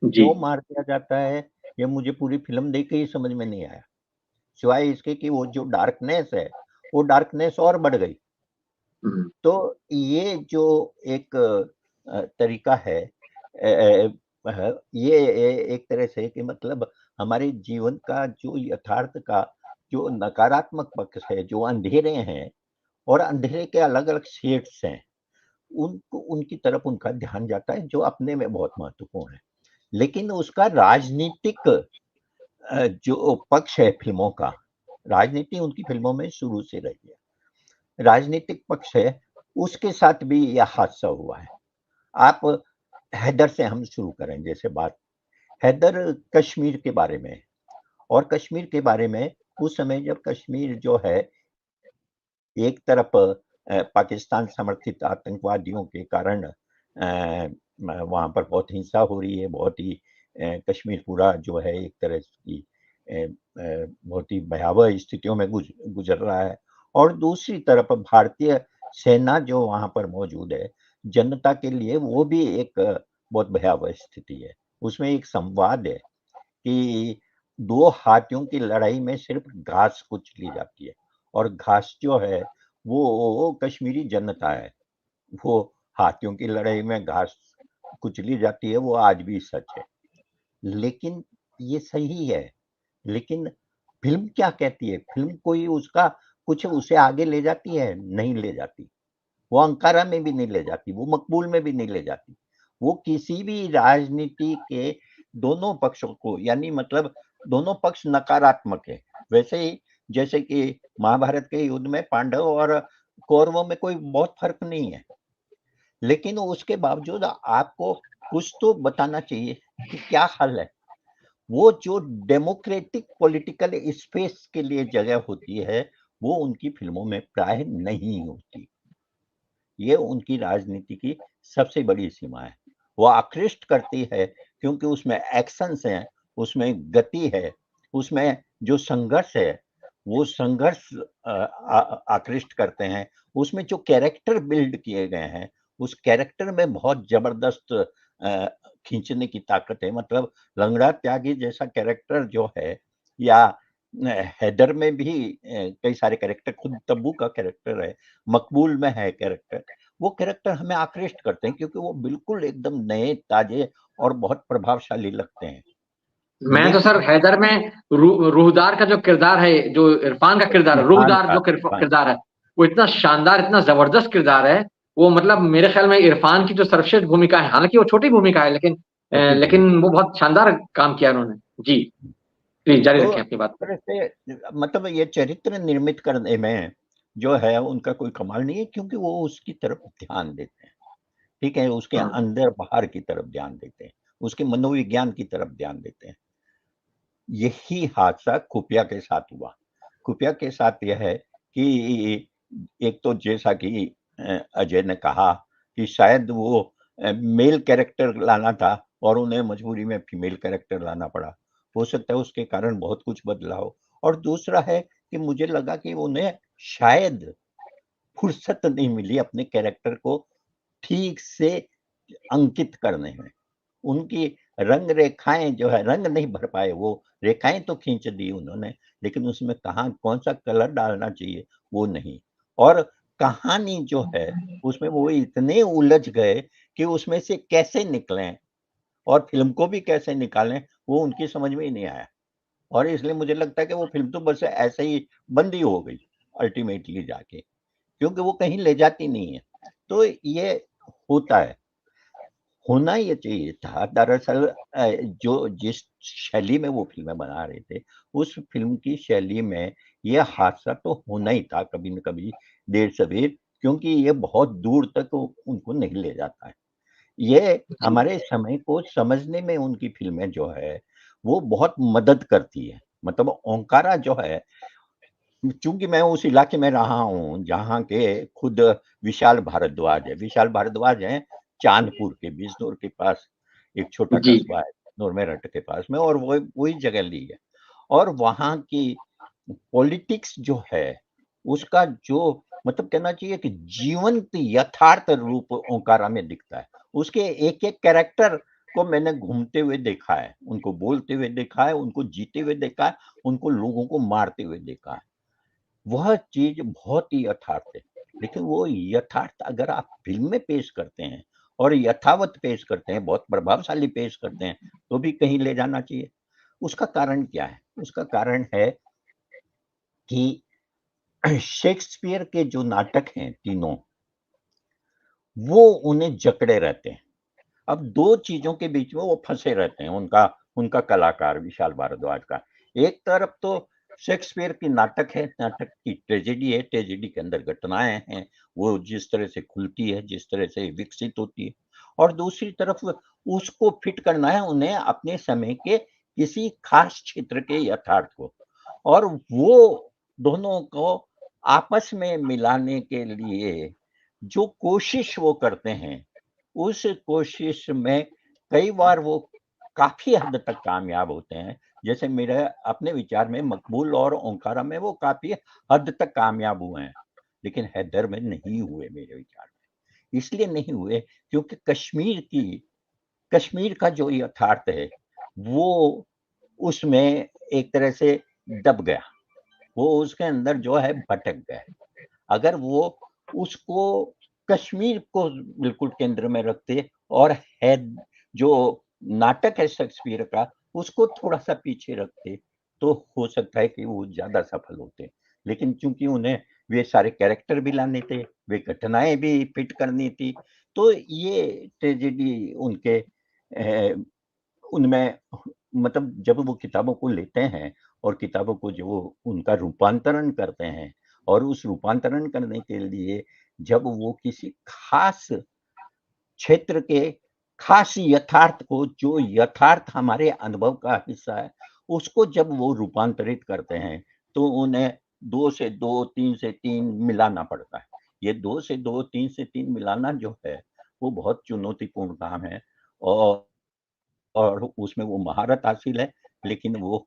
जी। क्यों मार दिया जाता है, ये मुझे पूरी फ़िल्म देख के ही समझ में नहीं आया। सिवाय इसके कि वो जो डार्कनेस है, वो डार्कनेस और बढ़ गई। तो ये जो एक तरीका है, ये एक तरह से कि मतलब हमारे जीवन का जो यथार्थ का जो नकारात्मक पक्ष है, जो अंधेरे हैं और अंधेरे के अलग-अलग शेड्स हैं, उनको उनकी तरफ उनका ध्यान जाता है, जो अपने में बहुत महत्वपूर्ण है। लेकिन उसका राजनीतिक जो पक्ष है फिल्मों का, राजनीति उनकी फिल्मों में शुरू से रही है। राजनीतिक पक्ष है, उसके साथ भी यह हादसा हुआ है। आप हैदर से हम शुरू करें जैसे बात। हैदर कश्मीर के बारे में, और कश्मीर के बारे में उस समय जब कश्मीर जो है एक तरफ पाकिस्तान समर्थित आतंकवादियों के कारण वहाँ पर बहुत हिंसा हो रही है, बहुत ही कश्मीर पूरा जो है एक तरह की बहुत ही भयावह स्थितियों में गुजर रहा है, और दूसरी तरफ भारतीय सेना जो वहाँ पर मौजूद है, जनता के लिए वो भी एक बहुत भयावह स्थिति है। उसमें एक संवाद है कि 2 हाथियों की लड़ाई में सिर्फ घास कुचली जाती है, और घास जो है वो कश्मीरी जनता है। वो हाथियों की लड़ाई में घास कुचली जाती है, वो आज भी सच है। लेकिन ये सही है, लेकिन फ़िल्म क्या कहती है? फ़िल्म कोई उसका कुछ उसे आगे ले जाती है? नहीं ले जाती। वो अंकारा में भी नहीं ले जाती, वो मकबूल में भी नहीं ले जाती। वो किसी भी राजनीति के दोनों पक्षों को, यानी मतलब दोनों पक्ष नकारात्मक है। वैसे ही जैसे कि महाभारत के युद्ध में पांडव और कौरवों में कोई बहुत फ़र्क नहीं है। लेकिन उसके बावजूद आपको कुछ तो बताना चाहिए कि क्या हल है। वो जो डेमोक्रेटिक पॉलिटिकल स्पेस के लिए जगह होती है, वो उनकी फ़िल्मों में प्राय नहीं होती। ये उनकी राजनीति की सबसे बड़ी सीमा है। वो आकृष्ट करती है क्योंकि उसमें एक्शंस हैं, उसमें गति है, उसमें जो संघर्ष है, वो संघर्ष आकृष्ट करते हैं। उसमें जो कैरेक्टर बिल्ड किए गए हैं, उस कैरेक्टर में बहुत ज़बरदस्त खींचने की ताकत है। मतलब लंगड़ा त्यागी जैसा कैरेक्टर जो है, या हैदर में भी कई सारे कैरेक्टर, खुद तब्बू का कैरेक्टर है, मकबूल में है कैरेक्टर, वो कैरेक्टर हमें आकृष्ट करते हैं क्योंकि वो बिल्कुल एकदम नए, ताज़े और बहुत प्रभावशाली लगते हैं। मैं तो सर लेकिन हैदर में रूहदार का जो किरदार है, जो इरफान का किरदार है, रूहदार जो किरदार है, वो इतना शानदार, इतना ज़बरदस्त किरदार है। वो मतलब मेरे ख़्याल में इरफान की जो सर्वश्रेष्ठ भूमिका है, हालाँकि वो छोटी भूमिका है, लेकिन वो बहुत शानदार काम किया उन्होंने। जी, प्लीज़ जारी तो रखें अपनी बात। तरह से मतलब ये चरित्र निर्मित करने में जो है उनका कोई कमाल नहीं है, क्योंकि वो उसकी तरफ ध्यान देते हैं, ठीक है? उसके हाँ। अंदर-बाहर की तरफ ध्यान देते हैं, उसके मनोविज्ञान की तरफ ध्यान देते हैं। यही हादसा खुफिया के साथ हुआ। खुफिया के साथ यह है कि एक तो जैसा कि अजय ने कहा कि शायद वो मेल कैरेक्टर लाना था और उन्हें मजबूरी में फीमेल कैरेक्टर लाना पड़ा। हो सकता है उसके कारण बहुत कुछ बदला हो, और दूसरा है कि मुझे लगा कि उन्हें शायद फुर्सत नहीं मिली अपने कैरेक्टर को ठीक से अंकित करने में। उनकी रंग रेखाएँ जो है, रंग नहीं भर पाए वो, रेखाएँ तो खींच दी उन्होंने, लेकिन उसमें कहाँ कौन-सा कलर डालना चाहिए, वो नहीं। और कहानी जो है, उसमें वो इतने उलझ गए कि उसमें से कैसे निकलें और फ़िल्म को भी कैसे निकालें, वो उनकी समझ में ही नहीं आया। और इसलिए मुझे लगता है कि वो फ़िल्म तो बस ऐसे ही बंद ही हो गई, अल्टीमेटली जाके, क्योंकि वो कहीं ले जाती नहीं है। तो ये होता है। होना ये चाहिए था दरअसल जो जिस शैली में वो फ़िल्में बना रहे थे, उस फ़िल्म की शैली में ये हादसा तो होना ही था कभी न कभी, देर-सवेर, क्योंकि ये बहुत दूर तक उनको नहीं ले जाता है। ये हमारे समय को समझने में उनकी फ़िल्में जो है, वो बहुत मदद करती है। मतलब ओंकारा जो है, चूँकि मैं उस इलाके में रहा हूँ, जहाँ के खुद विशाल भारद्वाज है। विशाल भारद्वाज हैं चाँदपुर के, बिजनौर के पास एक छोटा जी। कस्बा है, बिजनौर मेरठ के पास में, और वो वही जगह ली है। और वहाँ की पॉलिटिक्स जो है, उसका जो मतलब कहना चाहिए कि जीवंत यथार्थ रूप ओंकारा में दिखता है। उसके एक-एक कैरेक्टर को मैंने घूमते हुए देखा है, उनको बोलते हुए देखा है, उनको जीते हुए देखा है, उनको लोगों को मारते हुए देखा है। वह चीज बहुत ही यथार्थ है, लेकिन वो यथार्थ अगर आप फिल्म में पेश करते हैं और यथावत पेश करते हैं, बहुत प्रभावशाली पेश करते हैं, तो भी कहीं ले जाना चाहिए। उसका कारण क्या है? उसका कारण है कि शेक्सपियर के जो नाटक हैं तीनों, वो उन्हें जकड़े रहते हैं। अब दो चीजों के बीच में वो फंसे रहते हैं, उनका कलाकार विशाल भारद्वाज का। एक तरफ तो शेक्सपियर की नाटक है, नाटक की ट्रेजेडी है, ट्रेजेडी के अंदर घटनाएं हैं, वो जिस तरह से खुलती है, जिस तरह से विकसित होती है, और दूसरी तरफ उसको फिट करना है उन्हें अपने समय के किसी खास क्षेत्र के यथार्थ को, और वो दोनों को आपस में मिलाने के लिए जो कोशिश वो करते हैं, उस कोशिश में कई बार वो काफी हद तक कामयाब होते हैं। जैसे मेरे अपने विचार में मकबूल और ओंकारा में वो काफी हद तक कामयाब हुए हैं, लेकिन हैदर में नहीं हुए मेरे विचार में। इसलिए नहीं हुए क्योंकि कश्मीर का जो यथार्थ है वो उसमें एक तरह से दब गया, वो उसके अंदर जो है भटक गया। अगर वो उसको कश्मीर को बिल्कुल केंद्र में रखते और है जो नाटक है शेक्सपियर का उसको थोड़ा सा पीछे रखते, तो हो सकता है कि वो ज्यादा सफल होते। लेकिन चूंकि उन्हें वे सारे कैरेक्टर भी लाने थे, वे घटनाएं भी फिट करनी थी, तो ये ट्रेजेडी उनके उनमें मतलब जब वो किताबों को लेते हैं और किताबों को जो उनका रूपांतरण करते हैं, और उस रूपांतरण करने के लिए जब वो किसी खास क्षेत्र के खास यथार्थ को, जो यथार्थ हमारे अनुभव का हिस्सा है, उसको जब वो रूपांतरित करते हैं, तो उन्हें 2 से 2, 3 से 3 मिलाना पड़ता है। ये 2 से 2, 3 से 3 मिलाना जो है, वो बहुत चुनौतीपूर्ण काम है, और उसमें वो महारत हासिल है, लेकिन वो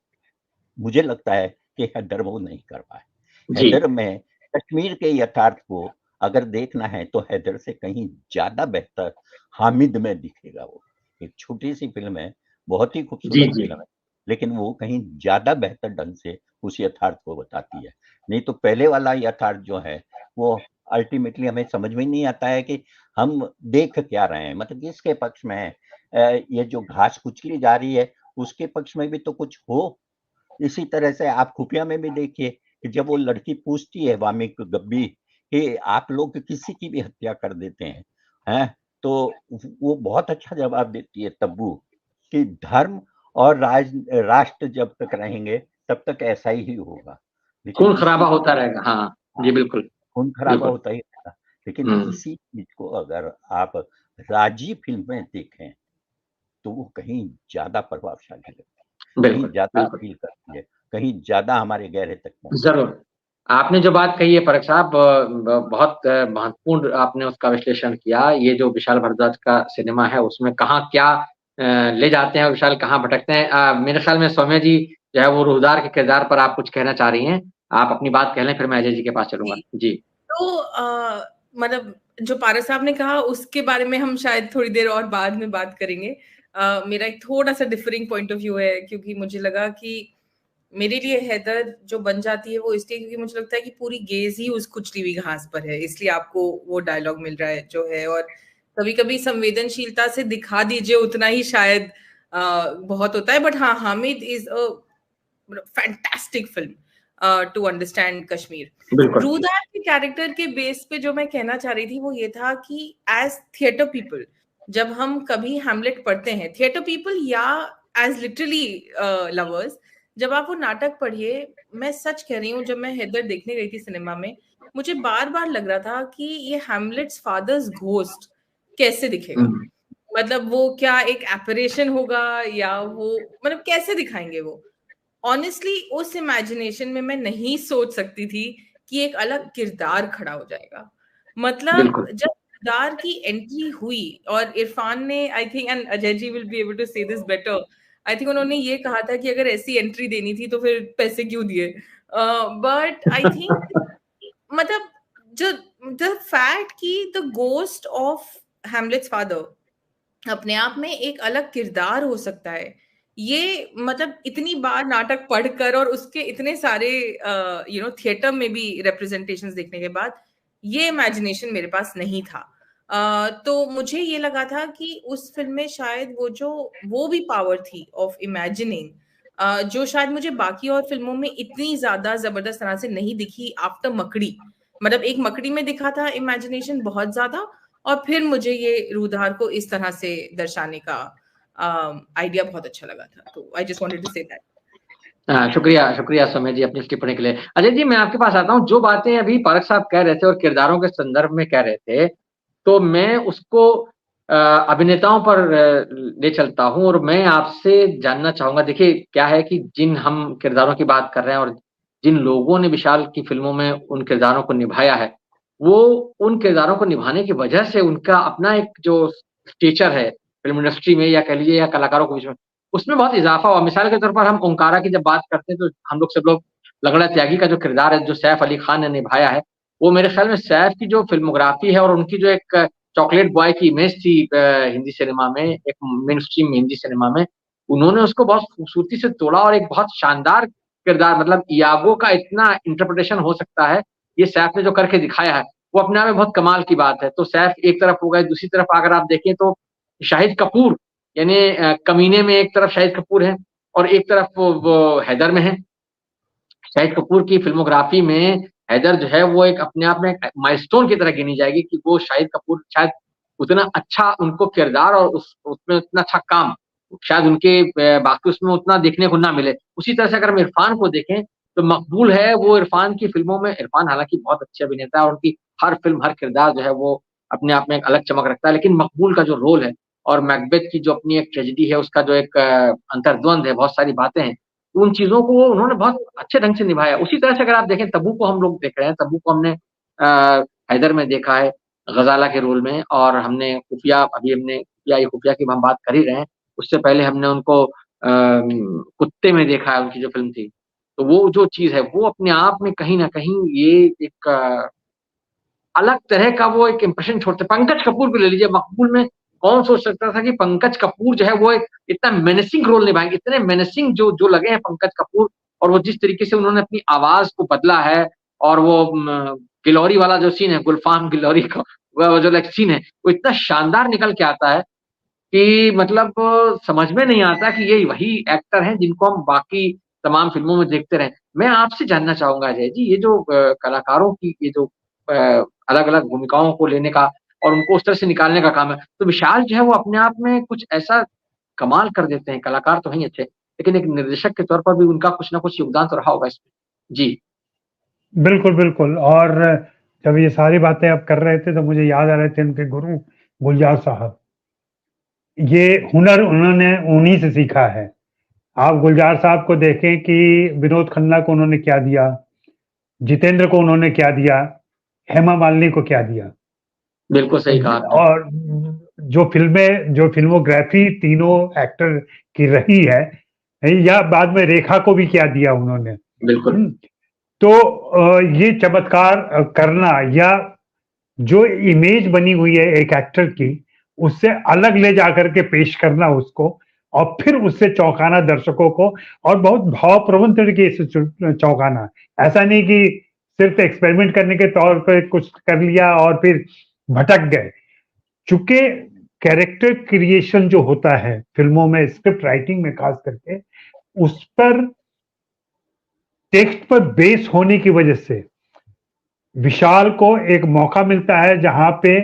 मुझे लगता है कि हैदर वो नहीं कर पाए। जी। हैदर में कश्मीर के यथार्थ को अगर देखना है तो हैदर से कहीं ज्यादा बेहतर हामिद में दिखेगा। वो एक छोटी सी फिल्म है, बहुत ही जी, खूबसूरत जी। फिल्म है, लेकिन वो कहीं ज्यादा बेहतर ढंग से उस यथार्थ को बताती है। नहीं तो पहले वाला यथार्थ जो है वो अल्टीमेटली हमें समझ में नहीं आता है कि हम देख क्या रहे हैं, मतलब किसके पक्ष में है। ये जो घास कुचली जा रही है उसके पक्ष में भी तो कुछ हो। इसी तरह से आप खुफिया में भी देखिए कि जब वो लड़की पूछती है वामिक गब्बी कि आप लोग किसी की भी हत्या कर देते हैं, तो वो बहुत अच्छा जवाब देती है तब्बू कि धर्म और राष्ट्र जब तक रहेंगे तब तक ऐसा ही होगा। लेकिन खून खराबा इसी होता रहेगा। हाँ, जी बिल्कुल, खून खराबा बिल्कुल। होता ही रहेगा। लेकिन हुँ, इसी चीज को अगर आप राजी फिल्म में देखें तो वो कहीं ज्यादा प्रभावशाली लगती है, कहीं बिल्कुल, ज्यादा बिल्कुल। अपील करती है, कहीं ज्यादा हमारे गहरे तक पहुंचती है। ज़रूर। आपने जो बात कही है परख साहब बहुत महत्वपूर्ण आपने उसका विश्लेषण किया। ये जो विशाल भारद्वाज का सिनेमा है उसमें कहाँ क्या ले जाते हैं और विशाल कहाँ भटकते हैं। मेरे ख्याल में सौम्या जी जो है वो रूहदार के किरदार पर आप कुछ कहना चाह रही हैं। आप अपनी बात कह लें फिर मैं अजय जी के पास चलूँगा। जी, जी। तो मतलब जो पारस साहब ने कहा उसके बारे में हम शायद थोड़ी देर और बाद में बात करेंगे। मेरा एक थोड़ा-सा डिफरिंग पॉइंट ऑफ व्यू है क्योंकि मुझे लगा कि मेरे लिए हैदर जो बन जाती है वो इसलिए क्योंकि मुझे लगता है कि पूरी गेज ही उस कुचली हुई घास पर है, इसलिए आपको वो डायलॉग मिल रहा है जो है। और कभी-कभी संवेदनशीलता से दिखा दीजिए उतना ही शायद बहुत होता है। बट हाँ, Haamid is a fantastic film to understand Kashmir. बिल्कुल। रूदार के कैरेक्टर के बेस पे जो मैं कहना चाह रही थी वो ये था कि एज थिएटर पीपल जब हम कभी हैमलेट पढ़ते हैं, थिएटर पीपल या एज लिटरली लवर्स, जब आप वो नाटक पढ़िए, मैं सच कह रही हूँ, जब मैं हैदर देखने गई थी सिनेमा में, मुझे बार बार लग रहा था कि ये हैमलेट्स फादर्स घोस्ट कैसे दिखेगा। हुँ, मतलब वो क्या एक एपरेशन होगा या वो मतलब कैसे दिखाएंगे वो। ऑनेस्टली उस इमेजिनेशन में मैं नहीं सोच सकती थी कि एक अलग किरदार खड़ा हो जाएगा। मतलब बिल्कुल। जब किरदार की एंट्री हुई और इरफान ने I think, and Ajay ji will be able to say this better, I think उन्होंने ये कहा था कि अगर ऐसी एंट्री देनी थी तो फिर पैसे क्यों दिए। बट आई थिंक मतलब जो द फैक्ट कि the ghost of Hamlet's father अपने आप में एक अलग किरदार हो सकता है। ये मतलब इतनी बार नाटक पढ़कर और उसके इतने सारे थिएटर में भी रिप्रेजेंटेशंस देखने के बाद ये इमेजिनेशन मेरे पास नहीं था। तो मुझे ये लगा था कि उस फिल्म में शायद वो भी पावर थी ऑफ इमेजिनिंग, जो शायद मुझे बाकी और फिल्मों में इतनी ज्यादा जबरदस्त तरह से नहीं दिखी आफ्टर मकड़ी। मतलब एक मकड़ी में दिखा था इमेजिनेशन बहुत ज्यादा, और फिर मुझे ये रूधार को इस तरह से दर्शाने का आइडिया बहुत अच्छा लगा था। तो I just wanted to say that. शुक्रिया सौम्या जी अपनी टिप्पणी के लिए। अजय जी, मैं आपके पास आता हूँ। जो बातें अभी पारक साहब कह रहे थे और किरदारों के संदर्भ में कह रहे थे, तो मैं उसको अभिनेताओं पर ले चलता हूँ और मैं आपसे जानना चाहूंगा। देखिए, क्या है कि जिन हम किरदारों की बात कर रहे हैं और जिन लोगों ने विशाल की फिल्मों में उन किरदारों को निभाया है, वो उन किरदारों को निभाने की वजह से उनका अपना एक जो स्टेचर है फिल्म इंडस्ट्री में, या कह लीजिए या कलाकारों के बीच में, उसमें बहुत इजाफा हुआ। मिसाल के तौर पर हम ओंकारा की जब बात करते हैं, तो हम लोग सब लोग लंगड़ा त्यागी का जो किरदार है जो सैफ अली खान ने निभाया है, वो मेरे ख्याल में सैफ की जो फिल्मोग्राफी है और उनकी जो एक चॉकलेट बॉय की इमेज थी हिंदी सिनेमा में, एक मेन स्ट्रीम हिंदी सिनेमा में, उन्होंने उसको बहुत खूबसूरती से तोड़ा और एक बहुत शानदार किरदार, मतलब यागो का इतना इंटरप्रिटेशन हो सकता है, ये सैफ ने जो करके दिखाया है, वो अपने आप में बहुत कमाल की बात है। तो सैफ एक तरफ हो गए, दूसरी तरफ अगर आप देखें तो शाहिद कपूर, यानी कमीने में एक तरफ शाहिद कपूर है और एक तरफ वो हैदर में है। शाहिद कपूर की फिल्मोग्राफी में हैदर जो है वो एक अपने आप में एक माइलस्टोन की तरह गिनी जाएगी कि वो शाहिद कपूर शायद उतना अच्छा उनको किरदार और उसमें उतना अच्छा काम शायद उनके बाकी उसमें उतना देखने को ना मिले। उसी तरह से अगर हम इरफान को देखें तो मकबूल है वो इरफान की फिल्मों में। इरफान हालांकि बहुत अच्छे अभिनेता है और उनकी हर फिल्म हर किरदार जो है वो अपने आप में एक अलग चमक रखता है, लेकिन मकबूल का जो रोल है और मैकबेथ की जो अपनी एक ट्रेजेडी है, उसका जो एक अंतर्द्वंद है, बहुत सारी बातें हैं, उन चीजों को उन्होंने बहुत अच्छे ढंग से निभाया। उसी तरह से अगर आप देखें तब्बू को, हम लोग देख रहे हैं तब्बू को हमने हैदर में देखा है गजाला के रोल में, और हमने खुफिया, अभी हमने खुफिया की हम बात कर ही रहे हैं, उससे पहले हमने उनको कुत्ते में देखा है, उनकी जो फिल्म थी। तो वो जो चीज है वो अपने आप में कहीं ना कहीं ये एक अलग तरह का वो एक इंप्रेशन छोड़ते। पंकज कपूर को ले लीजिए, मकबूल में कौन सोच सकता था कि पंकज कपूर जो है वो एक इतना मेनेसिंग रोल निभाएंगे, इतने मेनेसिंग जो जो लगे हैं पंकज कपूर, और वो जिस तरीके से उन्होंने अपनी आवाज को बदला है, और वो गिलौरी वाला जो सीन है, गुलफाम गिलौरी का वो जो सीन है, वो इतना शानदार निकल के आता है कि मतलब समझ में नहीं आता कि ये वही एक्टर हैं जिनको हम बाकी तमाम फिल्मों में देखते रहे। मैं आपसे जानना चाहूंगा अजय जी, ये जो कलाकारों की ये जो अलग अलग भूमिकाओं को लेने का और उनको उस तरह से निकालने का काम है, तो विशाल जो है वो अपने आप में कुछ ऐसा कमाल कर देते हैं। कलाकार तो हैं अच्छे, लेकिन एक निर्देशक के तौर पर भी उनका कुछ ना कुछ योगदान तो रहा होगा इसमें। जी बिल्कुल, बिल्कुल। और जब ये सारी बातें आप कर रहे थे तो मुझे याद आ रहे थे उनके गुरु गुलजार साहब। ये हुनर उन्होंने उन्हीं से सीखा है। आप गुलजार साहब को देखें कि विनोद खन्ना को उन्होंने क्या दिया, जितेंद्र को उन्होंने क्या दिया, हेमा मालिनी को क्या दिया। बिल्कुल सही कहा आपने। और जो फिल्मोग्राफी तीनों एक्टर की रही है, या बाद में रेखा को भी क्या दिया उन्होंने। बिल्कुल। तो ये चमत्कार करना, या जो इमेज बनी हुई है एक एक्टर की, उससे अलग ले जाकर के पेश करना उसको, और फिर उससे चौंकाना दर्शकों को, और बहुत भावप्रवण तरीके से चौंकाना। ऐसा नहीं कि सिर्फ एक्सपेरिमेंट करने के तौर पर कुछ कर लिया और फिर भटक गए। चूंकि कैरेक्टर क्रिएशन जो होता है फिल्मों में, स्क्रिप्ट राइटिंग में खास करके, उस पर टेक्स्ट पर बेस होने की वजह से विशाल को एक मौका मिलता है जहां पे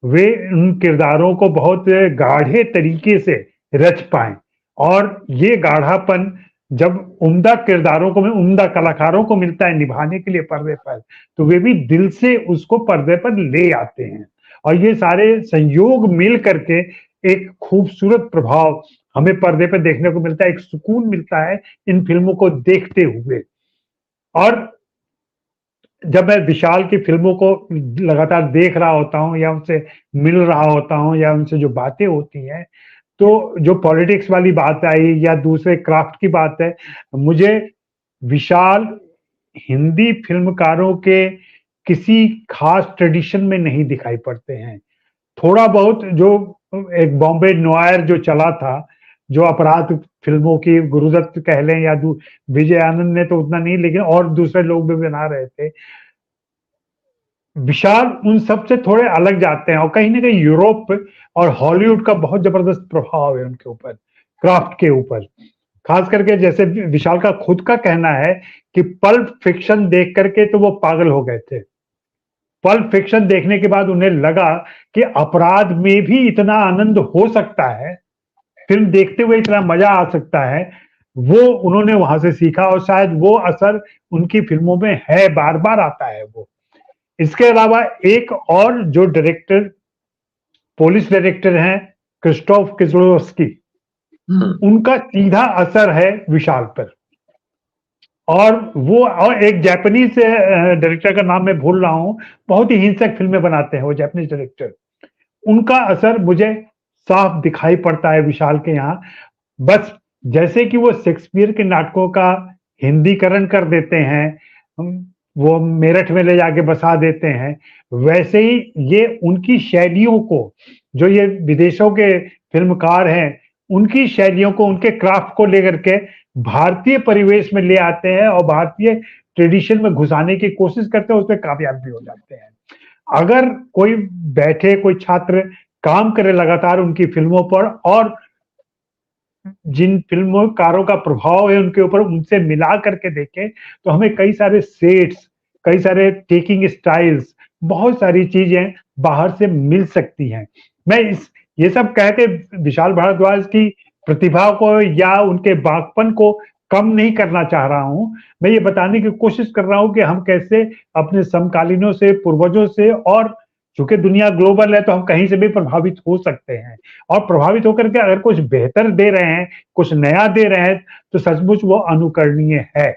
वे उन किरदारों को बहुत गाढ़े तरीके से रच पाएं। और ये गाढ़ापन जब उम्दा किरदारों को, उम्दा कलाकारों को मिलता है निभाने के लिए पर्दे पर, तो वे भी दिल से उसको पर्दे पर ले आते हैं। और ये सारे संयोग मिल करके एक खूबसूरत प्रभाव हमें पर्दे पर देखने को मिलता है, एक सुकून मिलता है इन फिल्मों को देखते हुए। और जब मैं विशाल की फिल्मों को लगातार देख रहा होता हूँ, या उनसे मिल रहा होता हूँ, या उनसे जो बातें होती हैं, तो जो पॉलिटिक्स वाली बात आई या दूसरे क्राफ्ट की बात है, मुझे विशाल हिंदी फिल्मकारों के किसी खास ट्रेडिशन में नहीं दिखाई पड़ते हैं। थोड़ा बहुत जो एक बॉम्बे नोयर जो चला था, जो अपराध फिल्मों की गुरुदत्त कह लें या विजय आनंद ने तो उतना नहीं, लेकिन और दूसरे लोग भी बना रहे थे। विशाल उन सब से थोड़े अलग जाते हैं और कहीं ना कहीं यूरोप और हॉलीवुड का बहुत जबरदस्त प्रभाव है उनके ऊपर, क्राफ्ट के ऊपर। खास करके जैसे विशाल का खुद का कहना है कि पल्प फिक्शन देख करके तो वो पागल हो गए थे। पल्प फिक्शन देखने के बाद उन्हें लगा कि अपराध में भी इतना आनंद हो सकता है, फिल्म देखते हुए इतना मजा आ सकता है। वो उन्होंने वहां से सीखा और शायद वो असर उनकी फिल्मों में है, बार बार आता है वो। इसके अलावा एक और जो डायरेक्टर, पोलिश डायरेक्टर हैं, क्रिस्टोफ किस्लोवस्की, उनका सीधा असर है विशाल पर। और एक जापानीज डायरेक्टर का नाम मैं भूल रहा हूं, बहुत ही हिंसक फिल्में बनाते हैं वो जापानीज डायरेक्टर। उनका असर मुझे साफ दिखाई पड़ता है विशाल के यहाँ। बस जैसे कि वो शेक्सपियर के नाटकों का हिंदीकरण कर देते हैं, वो मेरठ में ले जाके बसा देते हैं, वैसे ही ये उनकी शैलियों को, जो ये विदेशों के फिल्मकार हैं, उनकी शैलियों को, उनके क्राफ्ट को लेकर के भारतीय परिवेश में ले आते हैं और भारतीय ट्रेडिशन में घुसाने की कोशिश करते हैं, उसमें कामयाब भी हो जाते हैं। अगर कोई बैठे, कोई छात्र काम करे लगातार उनकी फिल्मों पर और जिन फिल्मकारों का प्रभाव है उनके ऊपर, उनसे मिला करके देखें तो हमें कई सारे सेट्स, कई सारे टेकिंग स्टाइल्स, बहुत सारी चीजें बाहर से मिल सकती हैं। मैं ये सब कह के विशाल भारद्वाज की प्रतिभा को या उनके बागपन को कम नहीं करना चाह रहा हूं। मैं ये बताने की कोशिश कर रहा हूं कि हम कैसे अपने समकालीनों से, पूर्वजों से, और चूंकि दुनिया ग्लोबल है तो हम कहीं से भी प्रभावित हो सकते हैं, और प्रभावित होकर के अगर कुछ बेहतर दे रहे हैं, कुछ नया दे रहे हैं, तो सचमुच वो अनुकरणीय है।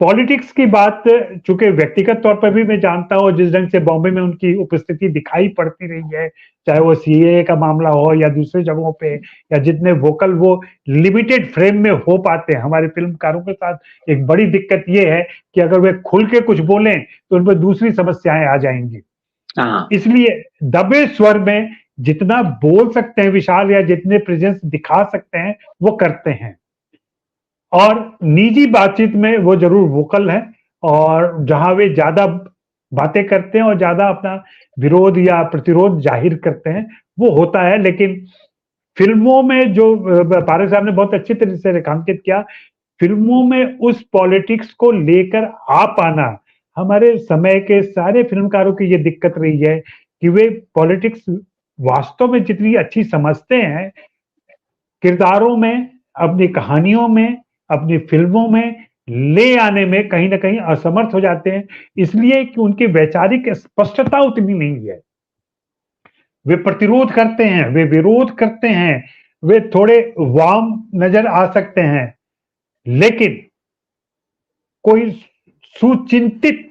पॉलिटिक्स की बात, चूंकि व्यक्तिगत तौर पर भी मैं जानता हूं जिस ढंग से बॉम्बे में उनकी उपस्थिति दिखाई पड़ती रही है, चाहे वो सीएए का मामला हो या दूसरे जगहों पे, या जितने वोकल वो लिमिटेड फ्रेम में हो पाते हैं। हमारे फिल्मकारों के साथ एक बड़ी दिक्कत ये है कि अगर वे खुल के कुछ बोलें तो उन पर दूसरी समस्याएं आ जाएंगी। इसलिए दबे स्वर में जितना बोल सकते हैं विशाल, या जितने प्रेजेंस दिखा सकते हैं, वो करते हैं। और निजी बातचीत में वो जरूर वोकल है, और जहां वे ज्यादा बातें करते हैं और ज्यादा अपना विरोध या प्रतिरोध जाहिर करते हैं, वो होता है। लेकिन फिल्मों में जो पारेख साहब ने बहुत अच्छी तरह से रेखांकित किया, फिल्मों में उस पॉलिटिक्स को लेकर आ पाना, हमारे समय के सारे फिल्मकारों की ये दिक्कत रही है कि वे पॉलिटिक्स वास्तव में जितनी अच्छी समझते हैं, किरदारों में, अपनी कहानियों में, अपनी फिल्मों में ले आने में कहीं ना कहीं असमर्थ हो जाते हैं, इसलिए कि उनकी वैचारिक स्पष्टता उतनी नहीं है। वे प्रतिरोध करते हैं, वे विरोध करते हैं, वे थोड़े वाम नजर आ सकते हैं, लेकिन कोई सुचिंतित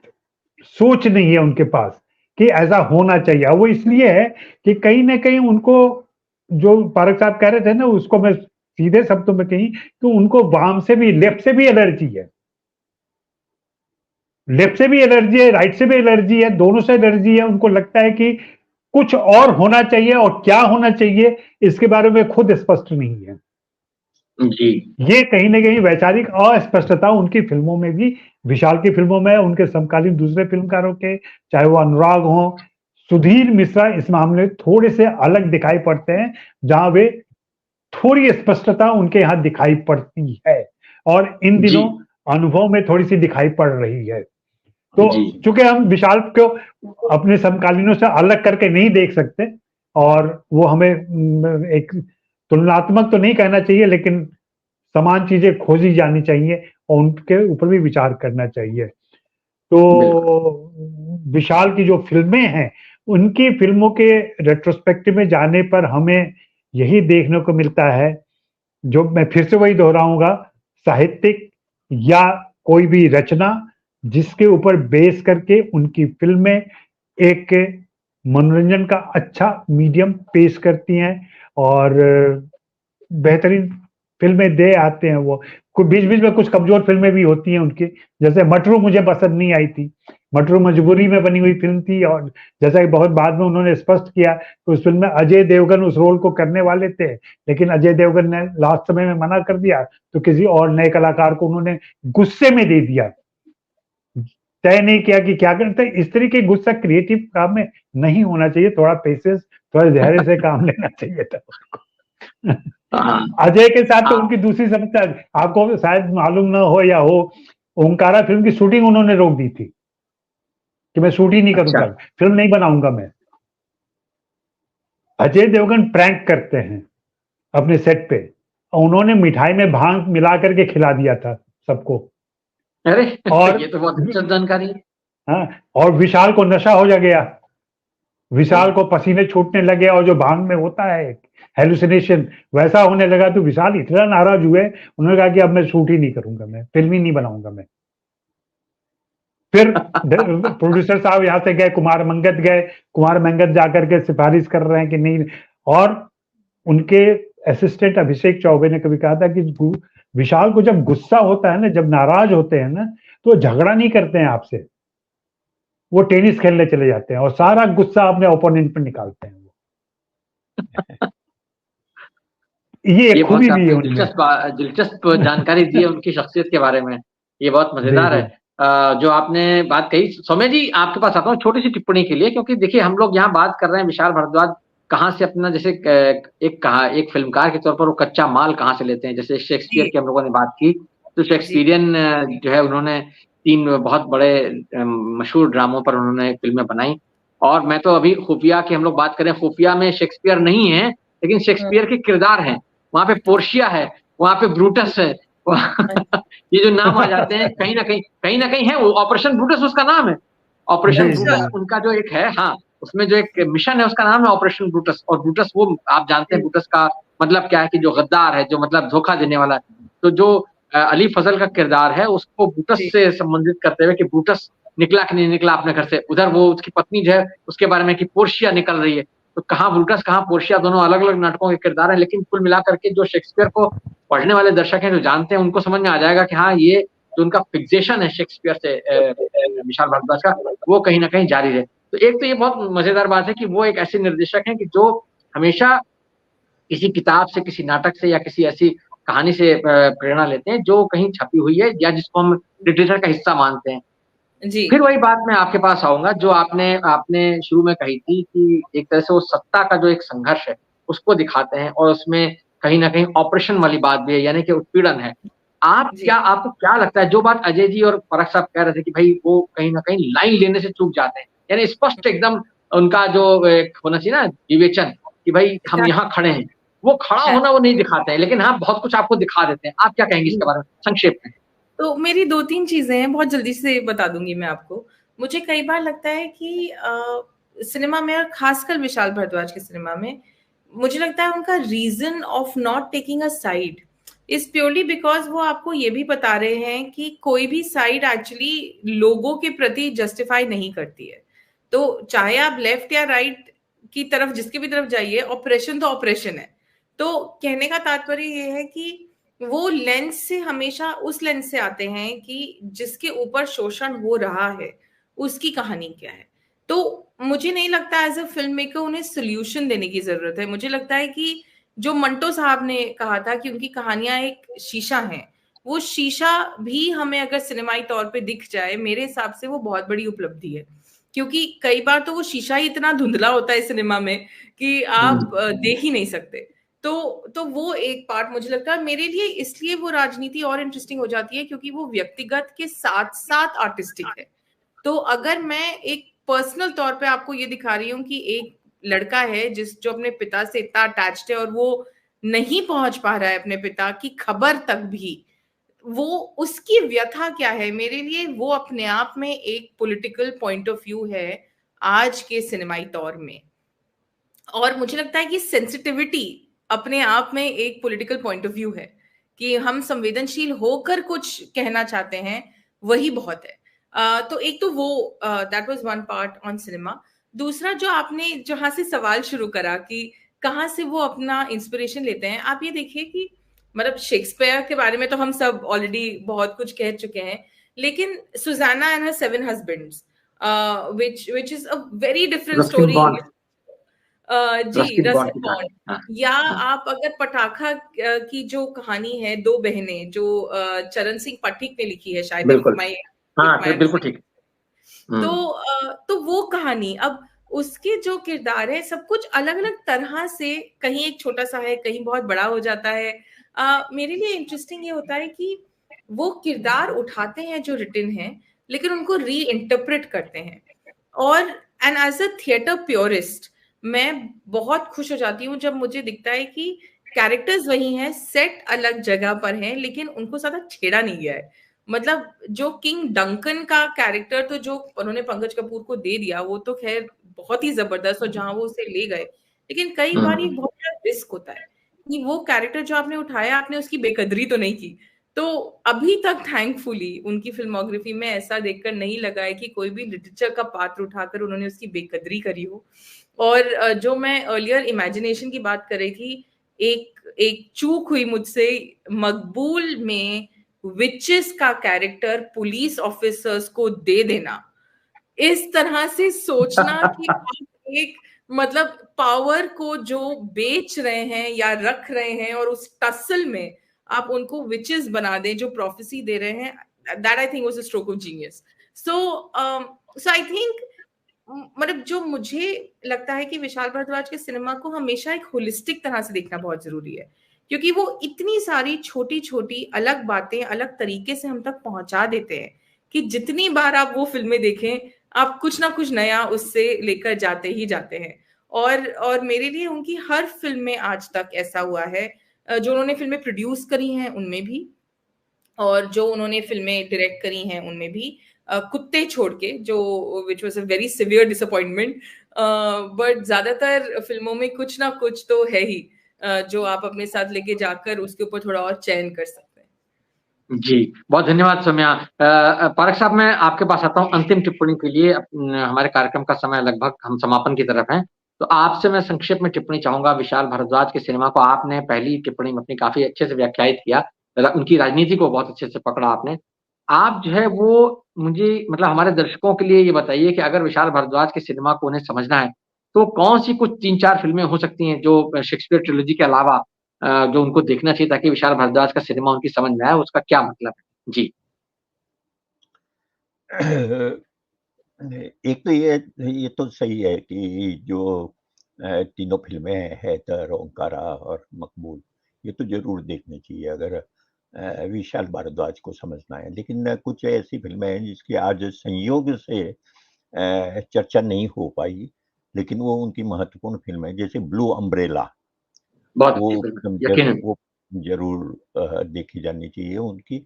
सोच नहीं है उनके पास कि ऐसा होना चाहिए। वो इसलिए है कि कहीं ना कहीं उनको, जो पारेख साहब कह रहे थे ना, उसको मैं सीधे शब्दों में कही कि उनको वाम से भी, लेफ्ट से भी एलर्जी है, लेफ्ट से भी एलर्जी है, राइट से भी एलर्जी है, दोनों से एलर्जी है। उनको लगता है कि कुछ और होना चाहिए, और क्या होना चाहिए इसके बारे में खुद स्पष्ट नहीं है जी। ये कहीं ना कहीं वैचारिक अस्पष्टता उनकी फिल्मों में भी, विशाल की फिल्मों में, उनके समकालीन दूसरे फिल्मकारों के, चाहे वो अनुराग हो, सुधीर मिश्रा, इस मामले में थोड़े से अलग दिखाई पड़ते हैं, जहां वे थोड़ी स्पष्टता उनके यहाँ दिखाई पड़ती है, और इन दिनों अनुभव में थोड़ी सी दिखाई पड़ रही है। तो चूंकि हम विशाल को अपने समकालीनों से अलग करके नहीं देख सकते, और वो हमें एक तुलनात्मक तो नहीं कहना चाहिए, लेकिन समान चीजें खोजी जानी चाहिए और उनके ऊपर भी विचार करना चाहिए। तो विशाल की जो फिल्में हैं, उनकी फिल्मों के रेट्रोस्पेक्टिव में जाने पर हमें यही देखने को मिलता है, जो मैं फिर से वही दोहराऊंगा, साहित्यिक या कोई भी रचना जिसके ऊपर बेस करके उनकी फिल्में एक मनोरंजन का अच्छा मीडियम पेश करती हैं और बेहतरीन फिल्में दे आते हैं। वो बीच बीच में कुछ कमजोर फिल्में भी होती हैं उनकी, जैसे मटरू मुझे पसंद नहीं आई थी। मटरू मजबूरी में बनी हुई फिल्म थी, और जैसा कि बहुत बाद में उन्होंने स्पष्ट किया कि उस फिल्म में अजय देवगन उस रोल को करने वाले थे, लेकिन अजय देवगन ने लास्ट समय में मना कर दिया, तो किसी और नए कलाकार को उन्होंने गुस्से में दे दिया, तय नहीं किया कि क्या करते। इस तरीके गुस्सा क्रिएटिव काम में नहीं होना चाहिए, थोड़ा पेशेंस, थोड़ा धैर्य से काम लेना चाहिए था उसको। अजय के साथ तो उनकी दूसरी समस्या, आपको शायद मालूम ना हो या हो, ओंकारा फिल्म की शूटिंग उन्होंने रोक दी थी कि मैं शूट ही नहीं करूंगा, फिल्म नहीं बनाऊंगा मैं। अजय देवगन प्रैंक करते हैं अपने सेट पे, और उन्होंने मिठाई में भांग मिला करके खिला दिया था सबको। अरे और ये तो बहुत दिलचस्प जानकारी है। हाँ, और विशाल को नशा हो जा गया, विशाल को पसीने छूटने लगे, और जो भांग में होता है हेलुसिनेशन वैसा होने लगा, तो विशाल इतना नाराज हुए, उन्होंने कहा कि अब मैं शूट ही नहीं करूंगा, मैं फिल्म ही नहीं बनाऊंगा मैं। फिर प्रोड्यूसर साहब यहाँ से गए, कुमार मंगत गए, कुमार मंगत जाकर के सिफारिश कर रहे हैं कि नहीं, और उनके असिस्टेंट अभिषेक चौबे ने कभी कहा था कि विशाल को जब गुस्सा होता है ना, जब नाराज होते हैं ना, तो झगड़ा नहीं करते हैं आपसे, वो टेनिस खेलने चले जाते हैं और सारा गुस्सा अपने ओपोनेंट पर निकालते हैं वो। ये खूबी भी है उनमें। दिलचस्प जानकारी दी है उनकी शख्सियत के बारे में, ये बहुत मजेदार है। जो आपने बात कही, सौम्या जी आपके पास आता हूँ छोटी सी टिप्पणी के लिए, क्योंकि देखिए हम लोग यहाँ बात कर रहे हैं विशाल भारद्वाज कहाँ से अपना, जैसे एक फिल्मकार के तौर पर वो कच्चा माल कहाँ से लेते हैं। जैसे शेक्सपियर की हम लोगों ने बात की, तो शेक्सपियरियन जो है उन्होंने 3 बहुत बड़े मशहूर ड्रामों पर उन्होंने फिल्में बनाई। और मैं तो अभी खुफिया की हम लोग बात करें, खुफिया में शेक्सपियर नहीं है, लेकिन शेक्सपियर के किरदार हैं, वहां पे पोर्शिया है, वहां पे ब्रूटस है, ये जो नाम आ जाते हैं कहीं ना कहीं है, वो ऑपरेशन ब्रूटस उसका नाम है। ऑपरेशन ब्रूटस उनका जो एक है, हाँ, उसमें जो एक मिशन है उसका नाम है ऑपरेशन ब्रूटस। और ब्रूटस वो आप जानते हैं ब्रूटस का मतलब क्या है, कि जो गद्दार है, जो मतलब धोखा देने वाला है। तो जो अली फजल का किरदार है उसको ब्रूटस से संबंधित करते हुए कि ब्रूटस निकला कि नहीं निकला अपने घर से, उधर वो उसकी पत्नी जो है उसके बारे में कि पोर्शिया निकल रही है। तो कहाँ ब्रूटस कहाँ पोर्शिया, दोनों अलग अलग नाटकों के किरदार हैं, लेकिन कुल मिलाकर के जो शेक्सपियर को पढ़ने वाले दर्शक हैं, जो जानते हैं, उनको समझ में आ जाएगा कि हाँ, ये जो उनका फिक्सेशन है शेक्सपियर से विशाल भारद्वाज का, वो कहीं ना कहीं जारी है। तो एक तो ये बहुत मजेदार बात है कि वो एक ऐसे निर्देशक हैं कि जो हमेशा किसी किताब से, किसी नाटक से या किसी ऐसी कहानी से प्रेरणा लेते हैं जो कहीं छपी हुई है या जिसको हम लिटरेचर का हिस्सा मानते हैं। जी। फिर वही बात मैं आपके पास आऊंगा जो आपने शुरू में कही थी कि एक तरह से वो सत्ता का जो एक संघर्ष है उसको दिखाते हैं, और उसमें कहीं ना कहीं ऑपरेशन वाली बात भी है, यानी कि उत्पीड़न है। आपको क्या लगता है, जो बात अजय जी और परख साहब कह रहे थे कि भाई वो कहीं ना कहीं लाइन लेने से चूक जाते हैं, यानी स्पष्ट एकदम उनका जो होना चाहिए ना विवेचन कि भाई हम यहाँ खड़े हैं, वो खड़ा होना वो नहीं दिखाते हैं, लेकिन हाँ बहुत कुछ आपको दिखा देते हैं। आप क्या कहेंगे इसके बारे में संक्षेप में? तो मेरी 2-3 चीजें हैं, बहुत जल्दी से बता दूंगी मैं आपको। मुझे कई बार लगता है कि सिनेमा में, और खासकर विशाल भारद्वाज के सिनेमा में, मुझे लगता है उनका reason of not taking a side is purely because वो आपको ये भी बता रहे हैं कि कोई भी साइड एक्चुअली लोगों के प्रति जस्टिफाई नहीं करती है। तो चाहे आप लेफ्ट या राइट की तरफ, जिसकी भी तरफ जाइए, ऑपरेशन तो ऑपरेशन है। तो कहने का तात्पर्य ये है कि वो लेंस से, हमेशा उस लेंस से आते हैं कि जिसके ऊपर शोषण हो रहा है उसकी कहानी क्या है। तो मुझे नहीं लगता एज अ फिल्म मेकर उन्हें सोल्यूशन देने की जरूरत है। मुझे लगता है कि जो मंटो साहब ने कहा था कि उनकी कहानियां एक शीशा हैं, वो शीशा भी हमें अगर सिनेमाई तौर पे दिख जाए, मेरे हिसाब से वो बहुत बड़ी उपलब्धि है। क्योंकि कई बार तो वो शीशा ही इतना धुंधला होता है सिनेमा में कि आप देख ही नहीं सकते। तो वो एक पार्ट मुझे लगता है मेरे लिए, इसलिए वो राजनीति और इंटरेस्टिंग हो जाती है क्योंकि वो व्यक्तिगत के साथ साथ आर्टिस्टिक है। तो अगर मैं एक पर्सनल तौर पे आपको ये दिखा रही हूँ कि एक लड़का है जो अपने पिता से इतना अटैच्ड है और वो नहीं पहुंच पा रहा है अपने पिता की खबर तक भी, वो उसकी व्यथा क्या है, मेरे लिए वो अपने आप में एक पॉलिटिकल पॉइंट ऑफ व्यू है आज के सिनेमाई तौर में। और मुझे लगता है कि सेंसिटिविटी अपने आप में एक पॉलिटिकल पॉइंट ऑफ व्यू है कि हम संवेदनशील होकर कुछ कहना चाहते हैं, वही बहुत है। तो एक तो वो that was one part on cinema. दूसरा, जो आपने जहां से सवाल शुरू करा कि कहाँ से वो अपना इंस्पिरेशन लेते हैं, आप ये देखिए कि मतलब शेक्सपियर के बारे में तो हम सब ऑलरेडी बहुत कुछ कह चुके हैं, लेकिन Susanna and her 7 husbands, which is a very different Ruskin story. Bond, ji, Ruskin Bond की रस्किन कहानी। बॉन्ड। हाँ, या हाँ, आप अगर पटाखा की जो कहानी है, 2 बहनें, जो चरण सिंह पथिक ने लिखी है शायद, बिल्कुल। हाँ, if my बिल्कुल ठीक। तो वो कहानी, अब उसके जो किरदार है सब कुछ अलग अलग तरह से, कहीं एक छोटा सा है, कहीं बहुत बड़ा हो जाता है। मेरे लिए इंटरेस्टिंग ये होता है कि वो किरदार उठाते हैं जो रिटन है, लेकिन उनको री इंटरप्रेट करते हैं। और and as a theatre purist मैं बहुत खुश हो जाती हूँ जब मुझे दिखता है कि कैरेक्टर्स वही हैं, सेट अलग जगह पर हैं, लेकिन उनको ज्यादा छेड़ा नहीं गया है। मतलब जो किंग डंकन का कैरेक्टर तो जो उन्होंने पंकज कपूर को दे दिया, वो तो खैर बहुत ही जबरदस्त, और जहां वो उसे ले गए, लेकिन कई बार ये बहुत बड़ा रिस्क होता है कि वो कैरेक्टर जो आपने उठाया, आपने उसकी बेकदरी तो नहीं की। तो अभी तक थैंकफुली उनकी फिल्मोग्राफी में ऐसा देखकर नहीं लगा है कि कोई भी लिटरेचर का पात्र उठाकर उन्होंने उसकी बेकदरी करी हो। और जो मैं अर्लियर इमेजिनेशन की बात कर रही थी, एक एक चूक हुई मुझसे, मकबूल में विचेस का कैरेक्टर पुलिस ऑफिसर्स को दे देना, इस तरह से सोचना कि आप एक मतलब पावर को जो बेच रहे हैं या रख रहे हैं, और उस टसल में आप उनको विचेस बना दें जो प्रोफेसी दे रहे हैं, that I think was a stroke of genius. So I think, मतलब जो मुझे लगता है कि विशाल भारद्वाज के सिनेमा को हमेशा एक होलिस्टिक तरह से देखना बहुत जरूरी है, क्योंकि वो इतनी सारी छोटी छोटी अलग बातें अलग तरीके से हम तक पहुंचा देते हैं कि जितनी बार आप वो फिल्में देखें, आप कुछ ना कुछ नया उससे लेकर जाते ही जाते हैं। और मेरे लिए उनकी हर फिल्म में आज तक ऐसा हुआ है, जो उन्होंने फिल्में प्रोड्यूस करी हैं उनमें भी, और जो उन्होंने फिल्में डायरेक्ट करी हैं उनमें भी, कुत्ते छोड़ के, जो which was a very severe disappointment, but ज्यादातर फिल्मों में कुछ ना कुछ तो है ही, जो आप अपने साथ लेके जाकर उसके ऊपर थोड़ा और चयन कर सकते हैं। जी, बहुत धन्यवाद सौम्या। पारक साहब, मैं आपके पास आता हूँ अंतिम टिप्पणी के लिए। हमारे कार्यक्रम का समय लगभग, हम समापन की तरफ हैं। तो आपसे मैं संक्षेप में टिप्पणी चाहूँगा। विशाल भारद्वाज के सिनेमा को आपने पहली टिप्पणी में अपनी काफ़ी अच्छे से व्याख्यायित किया। उनकी राजनीति को बहुत अच्छे से पकड़ा आपने। आप जो है वो मुझे, मतलब हमारे दर्शकों के लिए ये बताइए कि अगर विशाल भारद्वाज के सिनेमा को उन्हें समझना है, तो कौन-सी कुछ 3-4 फ़िल्में हो सकती हैं जो शेक्सपियर ट्रिलॉजी के अलावा जो उनको देखना चाहिए, ताकि विशाल भारद्वाज का सिनेमा उनकी समझ में आए, उसका क्या मतलब है? जी। एक तो ये तो सही है कि जो तीनों फिल्में हैं, हैदर, ओंकारा और मकबूल, ये तो ज़रूर देखनी चाहिए अगर विशाल भारद्वाज को समझना है। लेकिन कुछ ऐसी फिल्में हैं जिसकी आज संयोग से चर्चा नहीं हो पाई, लेकिन वो उनकी महत्वपूर्ण फ़िल्म है, जैसे ब्लू अम्ब्रेला। बहुत वो अच्छी फ़िल्म है, फ़िल्म यकीनन। वो ज़रूर देखी जानी चाहिए उनकी।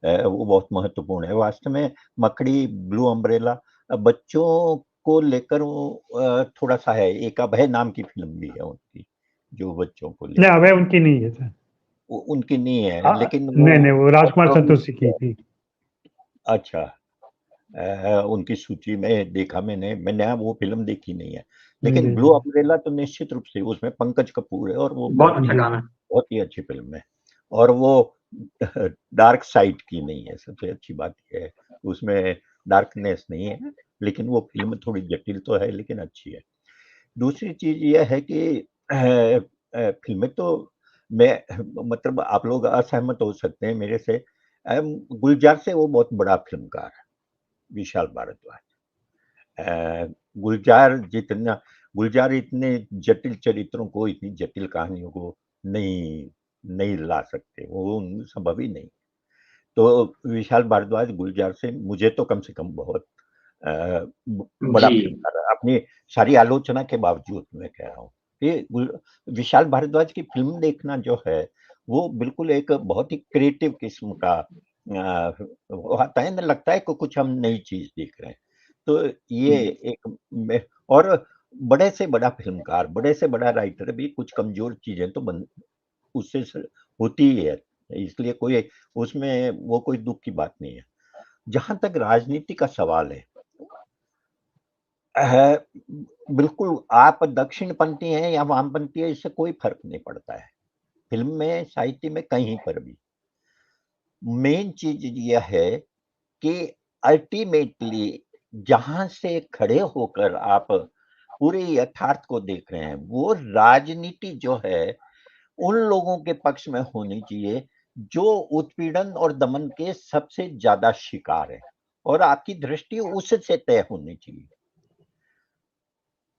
वो बहुत महत्वपूर्ण है। वास्तव में मकड़ी, ब्लू अम्ब्रेला बच्चों को लेकर वो थोड़ा-सा है। एक अभय नाम की फ़िल्म भी है उनकी, जो बच्चों को नहीं, लेकर अभय है। उनकी नहीं है सर। वो उनकी नहीं है, हाँ, लेकिन नहीं, नहीं, वो बहुत राजकुमार प्रभावित संतोषी की किया। थी। अच्छा। उनकी सूची में देखा मैंने वो फ़िल्म देखी नहीं है। जी, लेकिन ब्लू जी। अम्ब्रेला तो निश्चित रूप से, उसमें पंकज कपूर है और वो बहुत अच्छा जी। काम है। बहुत ही अच्छी फ़िल्म है। और वो डार्क साइड की नहीं है, सबसे अच्छी बात ये है। उसमें डार्कनेस नहीं है, लेकिन वो फ़िल्म थोड़ी जटिल तो है, लेकिन अच्छी है। दूसरी चीज़ ये है कि फ़िल्में तो मैं मतलब आप लोग असहमत हो सकते हैं मेरे से। गुलजार से वो बहुत बड़ा फ़िल्मकार है, विशाल भारद्वाज। गुलजार जितना गुलजार इतने जटिल चरित्रों को, इतनी जटिल कहानियों को नहीं नहीं ला सकते, वो संभव ही नहीं। तो विशाल भारद्वाज गुलजार से मुझे तो कम से कम बहुत बड़ा जी। फ़िल्मकार है। अपनी सारी आलोचना के बावजूद मैं कह रहा हूँ कि विशाल भारद्वाज की फ़िल्म देखना जो है, वो बिल्कुल एक बहुत ही क्रिएटिव किस्म का वो आता है ना, लगता है कि कुछ हम नई चीज़ देख रहे हैं। तो ये एक में, और बड़े से बड़ा फ़िल्मकार, बड़े से बड़ा राइटर भी कुछ कमज़ोर चीज़ें तो उससे होती ही है। इसलिए कोई उसमें वो कोई दुःख की बात नहीं है। जहाँ तक राजनीति का सवाल है, अ, बिल्कुल आप दक्षिणपंथी हैं या वामपंथी हैं, इससे कोई फ़र्क नहीं पड़ता है। फिल्म में, साहित्य में, कहीं पर भी। मेन चीज यह है कि अल्टीमेटली जहां से खड़े होकर आप पूरे यथार्थ को देख रहे हैं, वो राजनीति जो है उन लोगों के पक्ष में होनी चाहिए जो उत्पीड़न और दमन के सबसे ज्यादा शिकार है, और आपकी दृष्टि उससे तय होनी चाहिए।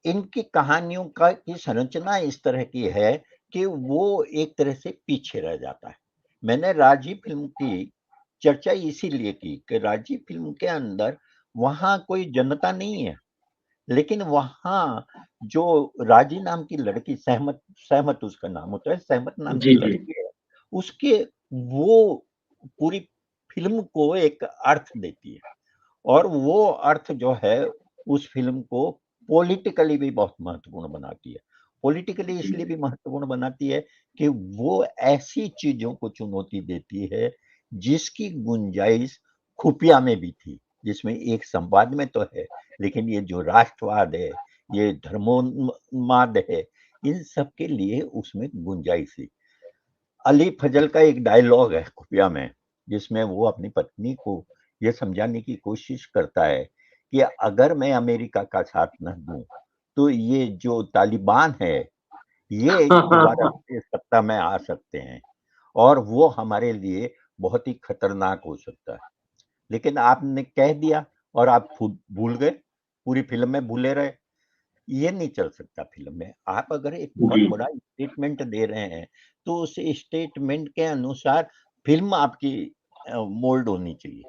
इनकी कहानियों की संरचना इस तरह की है कि वो एक तरह से पीछे रह जाता है। मैंने राजी फिल्म की चर्चा इसीलिए की कि राजी फिल्म के अंदर वहां कोई जनता नहीं है, लेकिन वहां जो राजी नाम की लड़की, सहमत उसका नाम होता है, सहमत नाम की लड़की है, उसके वो पूरी फिल्म को एक अर्थ देती है, और वो अर्थ जो है उस फिल्म को पॉलिटिकली भी बहुत महत्वपूर्ण बनाती है। पॉलिटिकली इसलिए भी महत्वपूर्ण बनाती है कि वो ऐसी चीजों को चुनौती देती है जिसकी गुंजाइश खुफिया में भी थी, जिसमें एक संवाद में तो है, लेकिन ये जो राष्ट्रवाद है, ये धर्मोन्माद है, इन सब के लिए उसमें गुंजाइश थी। अली फजल का एक डायलॉग है खुफिया में, जिसमें वो अपनी पत्नी को ये समझाने की कोशिश करता है कि अगर मैं अमेरिका का साथ न दूं तो ये जो तालिबान है ये दोबारा से सत्ता में आ सकते हैं और वो हमारे लिए बहुत ही खतरनाक हो सकता है। लेकिन आपने कह दिया और आप भूल गए, पूरी फिल्म में भूले रहे। ये नहीं चल सकता फिल्म में। आप अगर एक बहुत बड़ा स्टेटमेंट दे रहे हैं तो उस स्टेटमेंट के अनुसार फिल्म आपकी मोल्ड होनी चाहिए,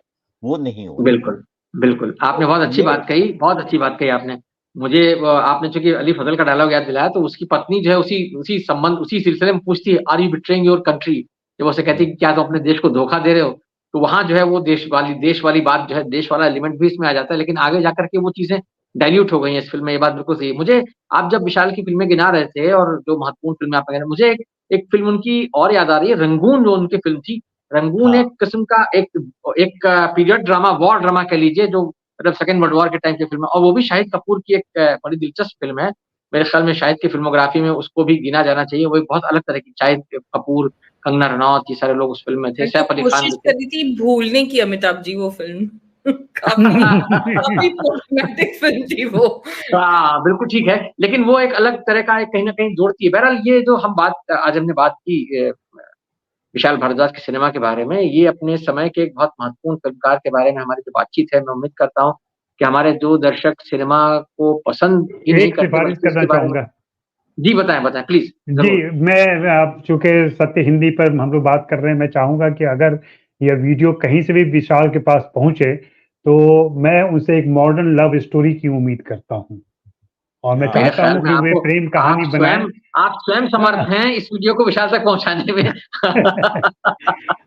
वो नहीं हो। बिल्कुल, बिल्कुल। आपने बहुत अच्छी बात कही, बहुत अच्छी बात कही आपने। मुझे आपने चूँकि अली फज़ल का डायलॉग याद दिलाया, तो उसकी पत्नी जो है उसी सिलसिले में पूछती है, are you betraying your country? जब उसे कहती है कि क्या तुम अपने देश को धोखा दे रहे हो? तो वहाँ जो है वो देश वाली बात जो है, देश वाला एलिमेंट भी इसमें आ जाता है, लेकिन आगे जाकर के वो चीज़ें डाइल्यूट हो गई हैं इस फ़िल्म में, ये बात बिल्कुल सही है। मुझे आप जब विशाल की फ़िल्में गिना रहे थे और जो महत्वपूर्ण फ़िल्में आप कह रहे हैं, मुझे एक फ़िल्म उनकी और याद आ रही है, रंगून जो उनकी फ़िल्म थी। रंगून एक किस्म का एक पीरियड ड्रामा, वॉर ड्रामा कह लीजिए, जो मतलब सेकंड वर्ल्ड वॉर के टाइम की फ़िल्म है, और वो भी शाहिद कपूर की एक बड़ी दिलचस्प फ़िल्म है। मेरे ख़्याल में शाहिद की फ़िल्मोग्राफ़ी में उसको भी गिना जाना चाहिए। वो एक बहुत अलग तरह की, शाहिद कपूर, कंगना रनौत, ये सारे लोग उस फ़िल्म में थे। मैंने तो सैफ अली खान कोशिश भी थे। करी थी भूलने की अमिताभ जी वो फ़िल्म। काफ़ी प्रॉब्लमैटिक फ़िल्म थी वो। हाँ, बिल्कुल ठीक है। लेकिन वो एक अलग तरह का कहीं न कहीं जोड़ती है। बहरहाल ये जो आज हमने बात की विशाल भारद्वाज के सिनेमा के बारे में, ये अपने समय के एक बहुत महत्वपूर्ण फ़िल्मकार के बारे में हमारी जो बातचीत है, मैं उम्मीद करता हूँ कि हमारे जो दर्शक सिनेमा को पसंद ही नहीं एक करते सिफारिश बल्कि करना इसके बारे में। चाहूँगा। जी, बताएँ, प्लीज़, जी, ज़रूर। मैं अब चूँकि सत्य हिंदी पर हम लोग बात कर रहे हैं, मैं चाहूँगा कि अगर यह वीडियो कहीं से भी विशाल के पास पहुँचे, तो मैं उनसे एक मॉडर्न लव स्टोरी की उम्मीद करता हूँ। और मैं मेरे चाहता ख़्याल हूँ में कि वे प्रेम कहानी बनाएँ। आप स्वयं समर्थ हाँ। हैं इस वीडियो को विशाल तक पहुँचाने में।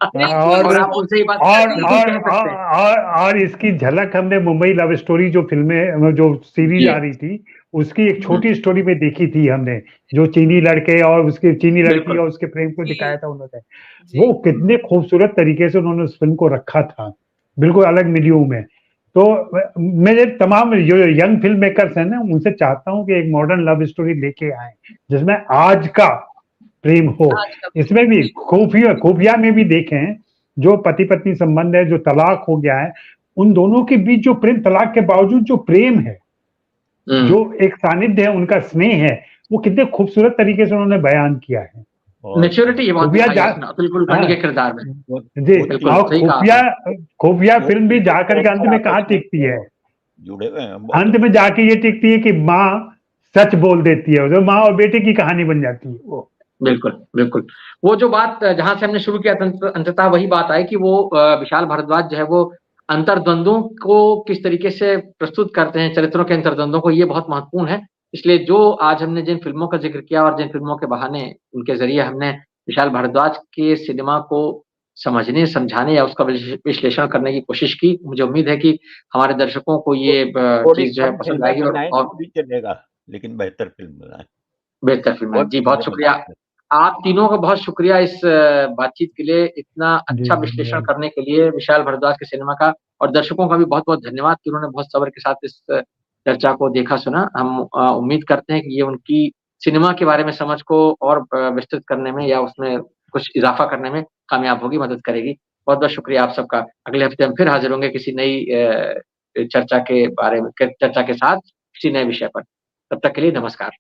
नहीं, और और आप उनसे ये बात और बिल्कुल और कह सकते हैं। और इसकी झलक हमने मुंबई लव स्टोरी जो सीरीज़ जी, आ रही थी, उसकी एक हुँ, छोटी स्टोरी में देखी थी हमने, जो चीनी लड़के और उसकी चीनी लड़की बिल्कुल। और उसके प्रेम को जी, दिखाया था उन्होंने। जी। वो कितने खूबसूरत तरीके से उन्होंने उस फ़िल्म को रखा था, बिल्कुल अलग मिलियू में। तो मेरे तमाम जो यंग फ़िल्म मेकर्स हैं ना, उनसे चाहता हूँ कि एक मॉडर्न लव स्टोरी लेके आएँ, जिसमें आज का प्रेम हो। आज का इसमें भी जी, खुफिया में भी देखें, जो पति-पत्नी संबंध है, जो तलाक हो गया है, उन दोनों के बीच जो प्रेम, तलाक के बावजूद जो प्रेम है, जो हुँ। एक सानिध्य है, उनका स्नेह है, वो कितने खूबसूरत तरीके से उन्होंने बयान किया है। और मैच्योरिटी ये बहुत खुफिया दिखाई जा है उसमें अतुल कुलकर्णी हाँ, के किरदार में। जी, वो बिल्कुल, और सही कहा खुफिया आपने। खुफिया वो फ़िल्म भी तीनों जाकर के अंत कैरेक्टर में आपस कहाँ में टिकती है? जुड़े हुए हैं बहुत अंत में जाके ये टिकती है कि माँ सच बोल देती है, तो माँ और बेटे की कहानी बन जाती है वो। बिल्कुल, बिल्कुल। वो जो बात जहाँ से हमने शुरू किया था अंततः वही बात आई कि वो विशाल भारद्वाज जो है वो अंतर्द्वंदों को किस तरीके से प्रस्तुत करते हैं, चरित्रों के अंतर्द्वंदों को, ये बहुत महत्वपूर्ण है। इसलिए जो आज हमने जिन फ़िल्मों का ज़िक्र किया और जिन फ़िल्मों के बहाने उनके ज़रिए हमने विशाल भारद्वाज के सिनेमा को समझने, समझाने या उसका विश्लेषण करने की कोशिश की, मुझे उम्मीद है कि हमारे दर्शकों को ये थोड़ी चीज़ जो है कम पसंद फिल्में आएगी बनाएँ और तो भी चलेगा, लेकिन बेहतर फ़िल्म बनाएँ। बेहतर फ़िल्म है। बहुत जी, बहुत फिल्में शुक्रिया। बनाई हैं। आप तीनों का बहुत शुक्रिया इस बातचीत के लिए, इतना जी, अच्छा विश्लेषण धन्यवाद। करने के लिए विशाल भारद्वाज के सिनेमा का, और दर्शकों का भी बहुत-बहुत धन्यवाद कि उन्होंने बहुत सब्र के साथ इस चर्चा को देखा, सुना। हम उम्मीद करते हैं कि ये उनकी सिनेमा के बारे में समझ को और विस्तृत करने में या उसमें कुछ इज़ाफ़ा करने में कामयाब होगी, मदद करेगी। बहुत-बहुत शुक्रिया आप सबका। अगले हफ्ते हम फिर हाज़िर होंगे किसी नई चर्चा के बारे में चर्चा के साथ, किसी नए विषय पर। तब तक के लिए नमस्कार।